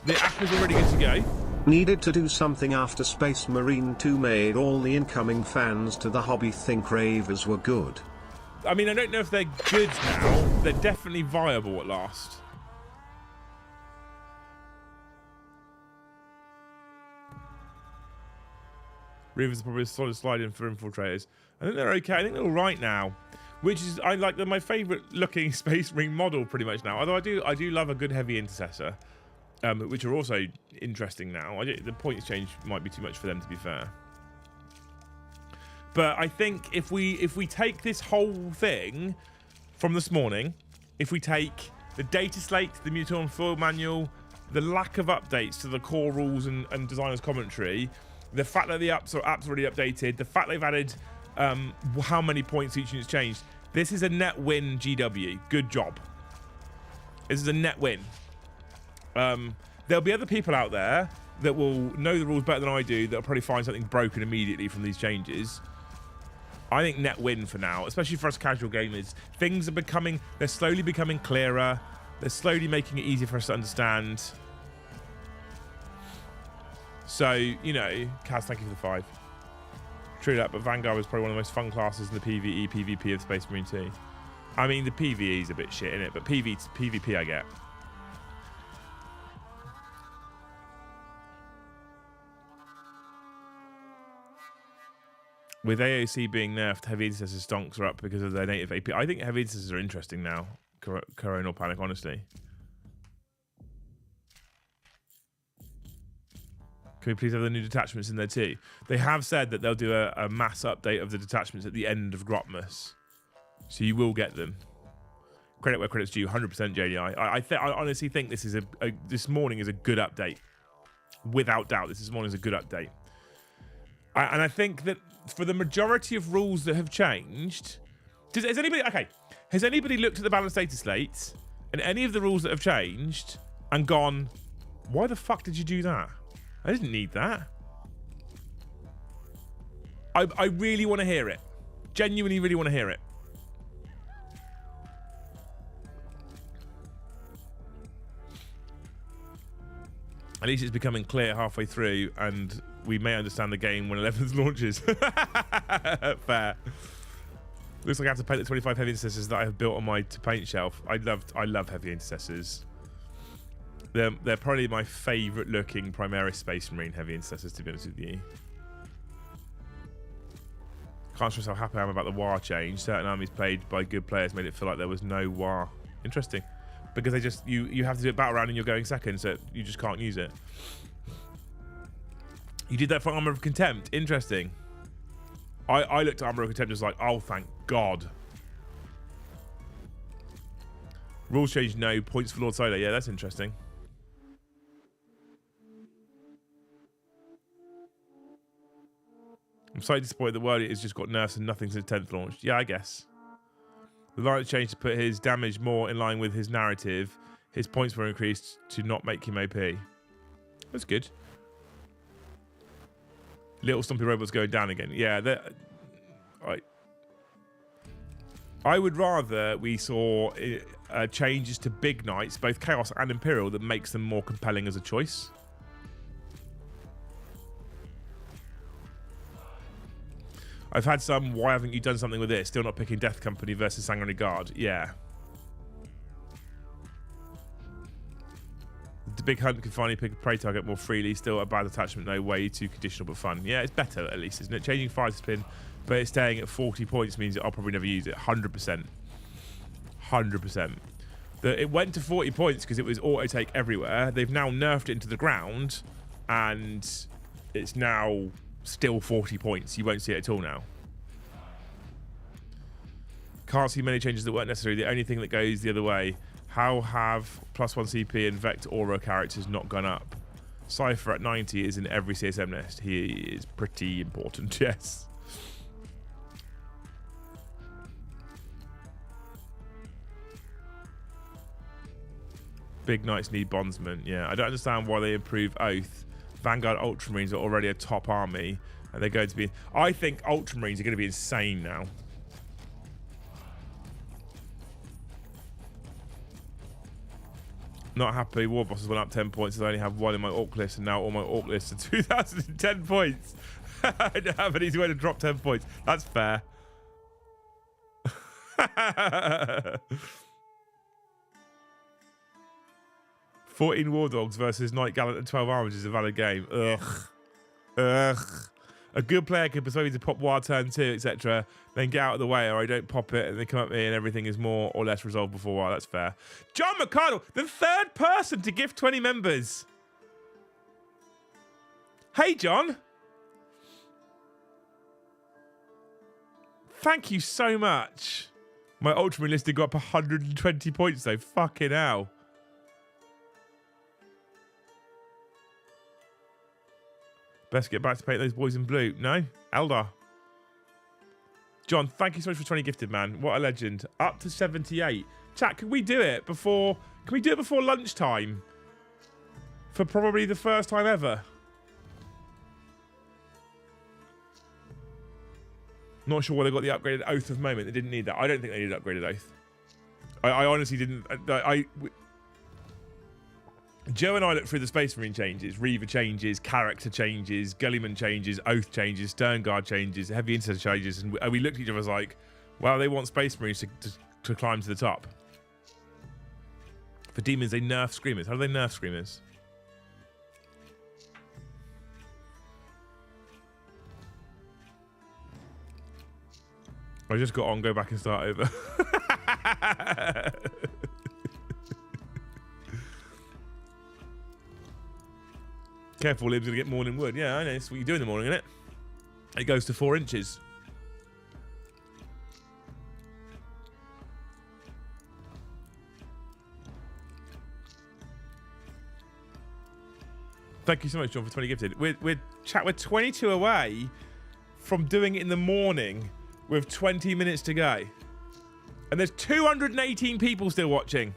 The app is already good to go. Needed to do something after Space Marine 2 made all the incoming fans to the hobby think Ravers were good. I mean, I don't know if they're good now. They're definitely viable at last. Reavers are probably a solid slide in for infiltrators. I think they're okay. I think they're all right now, which is they're my favourite looking Space Marine model pretty much now. Although I do love a good heavy intercessor, which are also interesting now. The points change might be too much for them, to be fair. But I think if we take this whole thing from this morning, if we take the DATASLATE, the Mutant Foil Manual, the lack of updates to the core rules and designers commentary, the fact that the app's already updated, the fact they've added how many points each unit's changed, this is a net win, GW. Good job. This is a net win. There'll be other people out there that will know the rules better than I do, that'll probably find something broken immediately from these changes. I think net win for now, especially for us casual gamers. Things are they're slowly becoming clearer. They're slowly making it easier for us to understand. So, you know, Kaz, thank you for the 5. True that, but Vanguard was probably one of the most fun classes in the PvE, PvP of Space Marine 2. I mean, the PvE is a bit shit, innit? But PvP I get. With AOC being nerfed, heavy intercessor stonks are up because of their native AP. I think heavy intercessors are interesting now. Coronal Panic, honestly. Can we please have the new detachments in there too? They have said that they'll do a mass update of the detachments at the end of Grotmas. So you will get them. Credit where credit's due, 100% JDI. I honestly think this is this morning is a good update. Without doubt, this morning is a good update. And I think that for the majority of rules that have changed, has anybody looked at the balanced DATASLATE and any of the rules that have changed and gone, why the fuck did you do that? I didn't need that. I really want to hear it. Genuinely really want to hear it. At least it's becoming clear halfway through, and we may understand the game when 11th launches. Fair. Looks like I have to paint the 25 heavy intercessors that I have built on my to paint shelf. I love heavy intercessors. They're probably my favourite looking Primaris Space Marine heavy intercessors, to be honest with you. Can't stress how happy I am about the WAR change. Certain armies played by good players made it feel like there was no WAR. Interesting. Because they just you have to do a battle round and you're going second, so you just can't use it. You did that for Armour of Contempt. Interesting. I looked at Armour of Contempt and was like, oh, thank God. Rules change, no. Points for Lord Solar. Yeah, that's interesting. I'm slightly disappointed the world has just got nerfs and nothing since 10th launched. Yeah, I guess. The line changed to put his damage more in line with his narrative. His points were increased to not make him OP. That's good. Little Stumpy Robots going down again. Yeah, I would rather we saw changes to big knights, both Chaos and Imperial, that makes them more compelling as a choice. I've had some, why haven't you done something with this? Still not picking Death Company versus Sanguinary Guard. Yeah. The big hunt can finally pick a prey target more freely. Still a bad attachment, no way too conditional but fun. Yeah, it's better at least, isn't it? Changing 5 spin, but it's staying at 40 points means that I'll probably never use it. 100%. 100%. It went to 40 points because it was auto take everywhere. They've now nerfed it into the ground, and it's now still 40 points. You won't see it at all now. Can't see many changes that weren't necessary. The only thing that goes the other way. How have +1 CP and Vector Aura characters not gone up? Cypher at 90 is in every CSM nest. He is pretty important, yes. Big Knights need Bondsmen. Yeah, I don't understand why they improve Oath. Vanguard Ultramarines are already a top army, and they're going to be... I think Ultramarines are going to be insane now. Not happy. War bosses went up 10 points. I only have one in my Orc list, and now all my Orc lists are 2,010 points. I don't have an easy way to drop 10 points. That's fair. 14 War Dogs versus Knight Gallant and 12 Armors is a valid game. Ugh. Ugh. A good player can persuade me to pop War turn 2, etc. Then get out of the way, or I don't pop it and they come at me and everything is more or less resolved before War. That's fair. John McConnell, the third person to gift 20 members. Hey, John. Thank you so much. My Ultramarine list did go up 120 points though. Fucking hell. Best get back to paint those boys in blue. No? Eldar. John, thank you so much for 20 gifted, man. What a legend. Up to 78. Chat, can we do it before... Can we do it before lunchtime? For probably the first time ever. Not sure why they got the upgraded Oath of Moment. They didn't need that. I don't think they needed upgraded Oath. I honestly didn't... Joe and I looked through the Space Marine changes, Reaver changes, character changes, Gullyman changes, Oath changes, Stern Guard changes, Heavy Intercessor changes, and we looked at each other as like, wow, they want Space Marines to climb to the top. For Demons, they nerf Screamers. How do they nerf Screamers? I just got on, go back and start over. Careful, Lib's going to get morning wood. Yeah, I know. It's what you do in the morning, isn't it? It goes to 4 inches. Thank you so much, John, for 20 gifted. We're 22 away from doing it in the morning with 20 minutes to go. And there's 218 people still watching.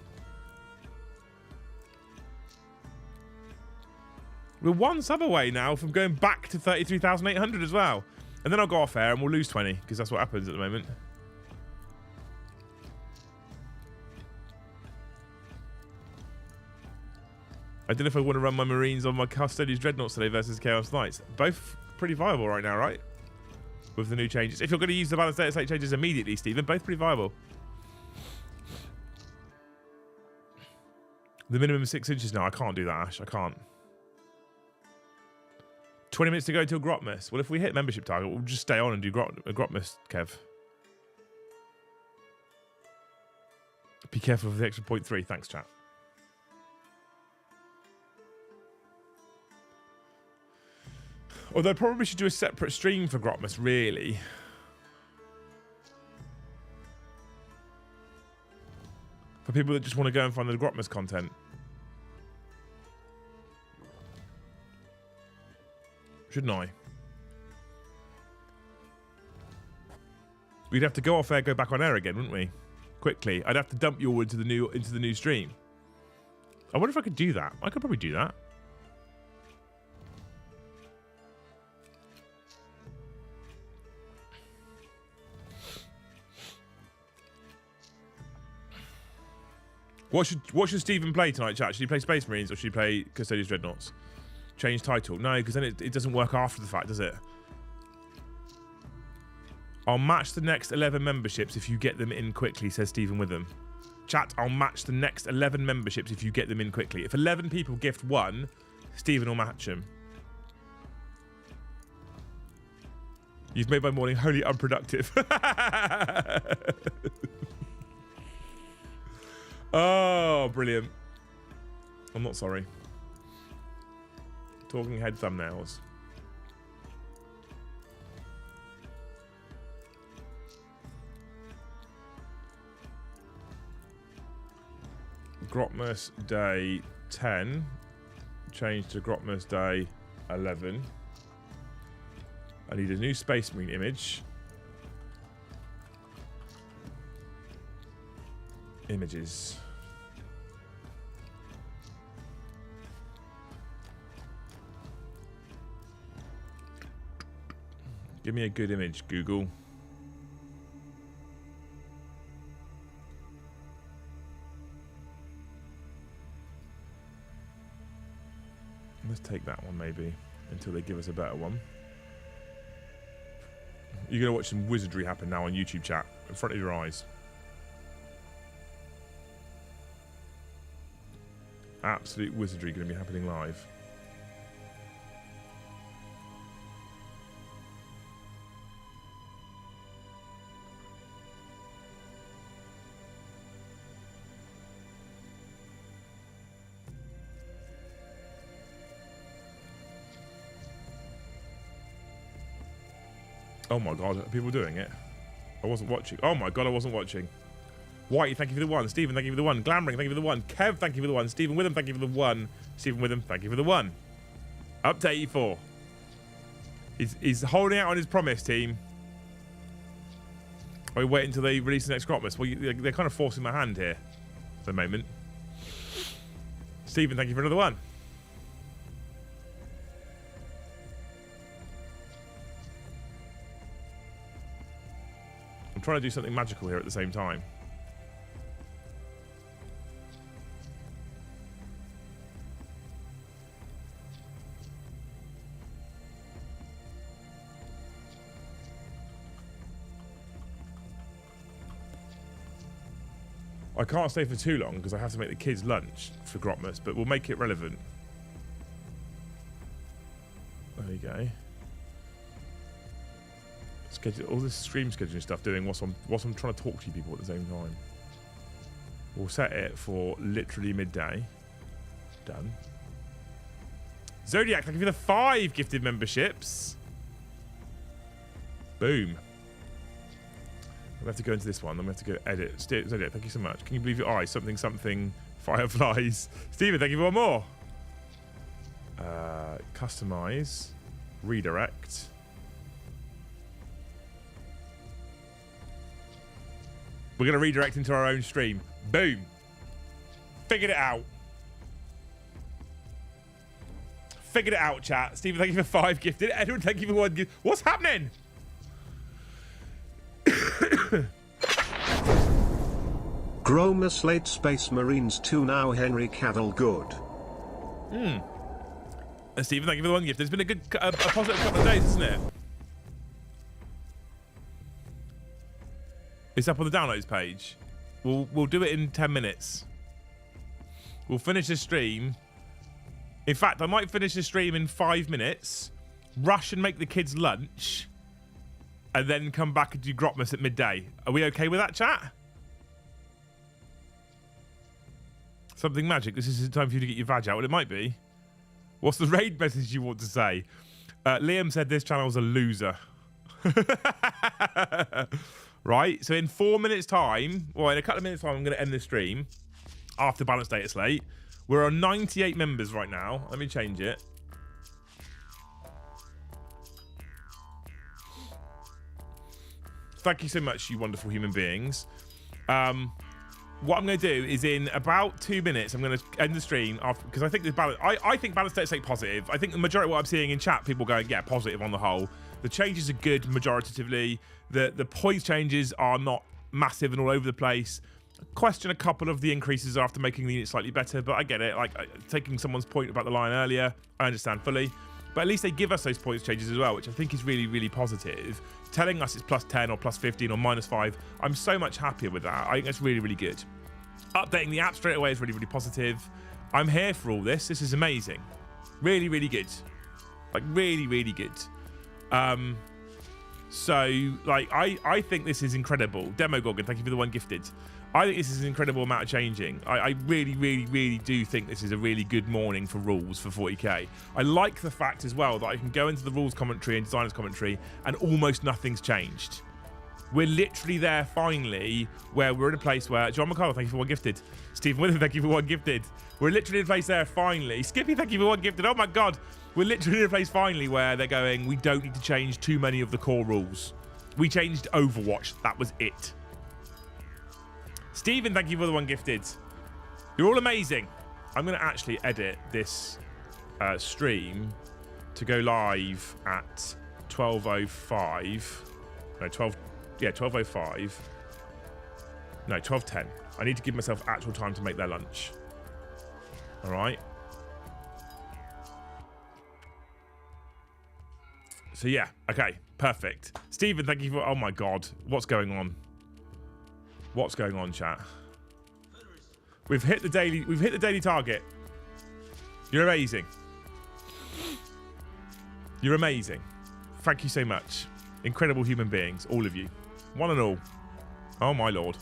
We're 1 sub away now from going back to 33,800 as well. And then I'll go off air and we'll lose 20, because that's what happens at the moment. I don't know if I want to run my Marines on my Custodians Dreadnoughts today versus Chaos Knights. Both pretty viable right now, right? With the new changes. If you're going to use the balanced data slate changes immediately, Stephen, both pretty viable. The minimum 6 inches now. I can't do that, Ash. I can't. 20 minutes to go until Grotmas. Well, if we hit membership target, we'll just stay on and do Grotmas, Kev. Be careful of the extra 0.3. Thanks, chat. Although I probably should do a separate stream for Grotmas, really. For people that just want to go and find the Grotmas content. Shouldn't I? We'd have to go off air, go back on air again, wouldn't we? Quickly. I'd have to dump you all into the new stream. I wonder if I could do that. I could probably do that. What should Stephen play tonight, chat? Should he play Space Marines or should he play Custodians Dreadnoughts? Change title. No, because then it doesn't work after the fact, does it? I'll match the next 11 memberships if you get them in quickly, says Stephen Witham. Chat, I'll match the next 11 memberships if you get them in quickly. If 11 people gift one, Stephen will match them. You've made my morning wholly unproductive. Oh, brilliant. I'm not sorry. Talking head thumbnails. Grotmas Day 10. Change to Grotmas Day 11. I need a new Space Marine image. Images. Give me a good image, Google. Let's take that one maybe until they give us a better one. You're going to watch some wizardry happen now on YouTube, chat, in front of your eyes. Absolute wizardry going to be happening live. Oh my god, are people doing it? I wasn't watching. Oh my god, I wasn't watching. Whitey, thank you for the one. Stephen, thank you for the one. Glamoring, thank you for the one. Kev, thank you for the one. Stephen Witham, thank you for the one. Stephen Witham, thank you for the one. Up to 84. He's holding out on his promise, team. I wait until they release the next Grotmas. Well, they're kind of forcing my hand here for the moment. Stephen, thank you for another one. I'm trying to do something magical here at the same time. I can't stay for too long because I have to make the kids lunch for Grotmas, but we'll make it relevant. There you go. Schedule all this stream scheduling stuff doing whilst I'm trying to talk to you people at the same time. We'll set it for literally midday. Done. Zodiac, thank you for the 5 gifted memberships. Boom. We have to go into this one, then we have to go edit. Zodiac, thank you so much. Can you believe your eyes? Something, something, fireflies. Stephen, thank you for one more. Customize. Redirect. We're going to redirect into our own stream. Boom. Figured it out. Figured it out, chat. Stephen, thank you for 5 gifted. Edward, thank you for 1 gift. What's happening? DATASLATE Space Marines 2 now Henry Cavill good. Stephen, thank you for the one gift. It's been a good, a positive couple of days, isn't it? It's up on the downloads page. We'll do it in 10 minutes. We'll finish the stream. In fact, I might finish the stream in 5 minutes, rush and make the kids lunch, and then come back and do Grotmas at midday. Are we okay with that, chat? Something magic. This is the time for you to get your vag out. Well, it might be. What's the raid message you want to say? Liam said this channel's a loser. Right, so in 4 minutes time, well, in a couple of minutes time, I'm going to end the stream after Balanced Data Slate. We're on 98 members right now. Let me change it. Thank you so much, you wonderful human beings. What I'm going to do is in about 2 minutes, I'm going to end the stream after, because I think this balance. I think Balanced Data Slate positive. I think the majority of what I'm seeing in chat, people going, yeah, positive on the whole. The changes are good majoritatively. The points changes are not massive and all over the place. Question a couple of the increases after making the unit slightly better, but I get it. Like taking someone's point about the line earlier, I understand fully. But at least they give us those points changes as well, which I think is really, really positive. Telling us it's plus 10 or plus 15 or minus 5, I'm so much happier with that. I think that's really, really good. Updating the app straight away is really, really positive. I'm here for all this. This is amazing. Really, really good. Like, really, really good. So, like, I think this is incredible. Demogorgon, thank you for the one gifted. I think this is an incredible amount of changing. I really, really, really do think this is a really good morning for rules for 40k. I like the fact as well that I can go into the rules commentary and designers commentary and almost nothing's changed. We're literally there finally where we're in a place where... John McCullough, thank you for one gifted. Stephen Witham, thank you for one gifted. We're literally in a place there finally. Skippy, thank you for one gifted. Oh my God. We're literally in a place finally where they're going, we don't need to change too many of the core rules. We changed Overwatch. That was it. Stephen, thank you for the one gifted. You're all amazing. I'm going to actually edit this stream to go live at 12:05. No, 12. Yeah, 12:05. No, 12:10. I need to give myself actual time to make their lunch. All right. So yeah, okay, perfect. Stephen, thank you for... Oh my God, what's going on? What's going on, chat? We've hit the daily target. You're amazing. You're amazing. Thank you so much. Incredible human beings, all of you. One and all. Oh my Lord.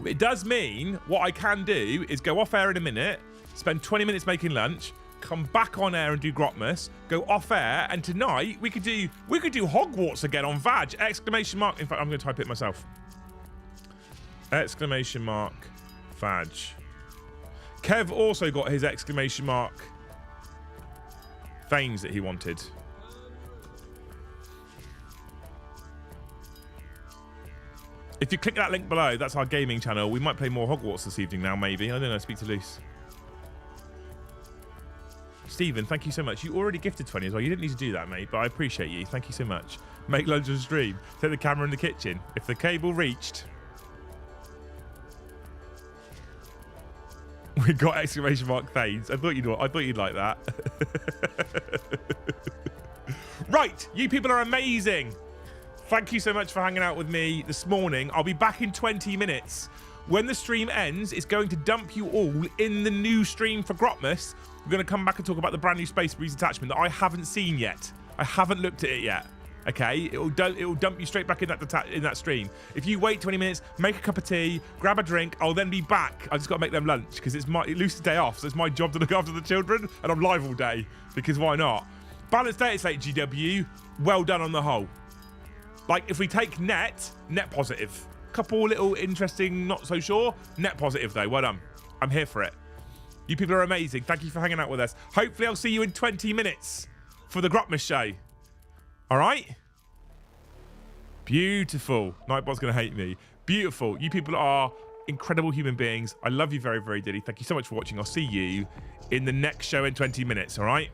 It does mean what I can do is go off air in a minute, spend 20 minutes making lunch, come back on air and do Grotmas, go off air, and tonight we could do Hogwarts again on Vag! Exclamation mark. In fact, I'm going to type it myself. Exclamation mark Vag. Kev also got his exclamation mark Thanes that he wanted. If you click that link below, that's our gaming channel. We might play more Hogwarts this evening now, maybe. I don't know. Speak to Luce. Stephen, thank you so much. You already gifted 20 as well. You didn't need to do that, mate, but I appreciate you. Thank you so much. Make lunch on stream. Take the camera in the kitchen. If the cable reached... We got exclamation mark Thanes. I thought you'd like that. Right, you people are amazing. Thank you so much for hanging out with me this morning. I'll be back in 20 minutes. When the stream ends, it's going to dump you all in the new stream for Grotmas. We're going to come back and talk about the brand new Space Breeze attachment that I haven't seen yet. I haven't looked at it yet. Okay, it will dump you straight back in that stream. If you wait 20 minutes, make a cup of tea, grab a drink, I'll then be back. I just got to make them lunch because it's Lucy's day off, so it's my job to look after the children, and I'm live all day because why not? Balanced Data Slate GW, well done on the whole. Like if we take net positive. Couple little interesting, not so sure. Net positive though. Well done. I'm here for it. You people are amazing. Thank you for hanging out with us. Hopefully I'll see you in 20 minutes for the Grotmas show. All right? Beautiful. Nightbot's going to hate me. Beautiful. You people are incredible human beings. I love you very, very dearly. Thank you so much for watching. I'll see you in the next show in 20 minutes. All right?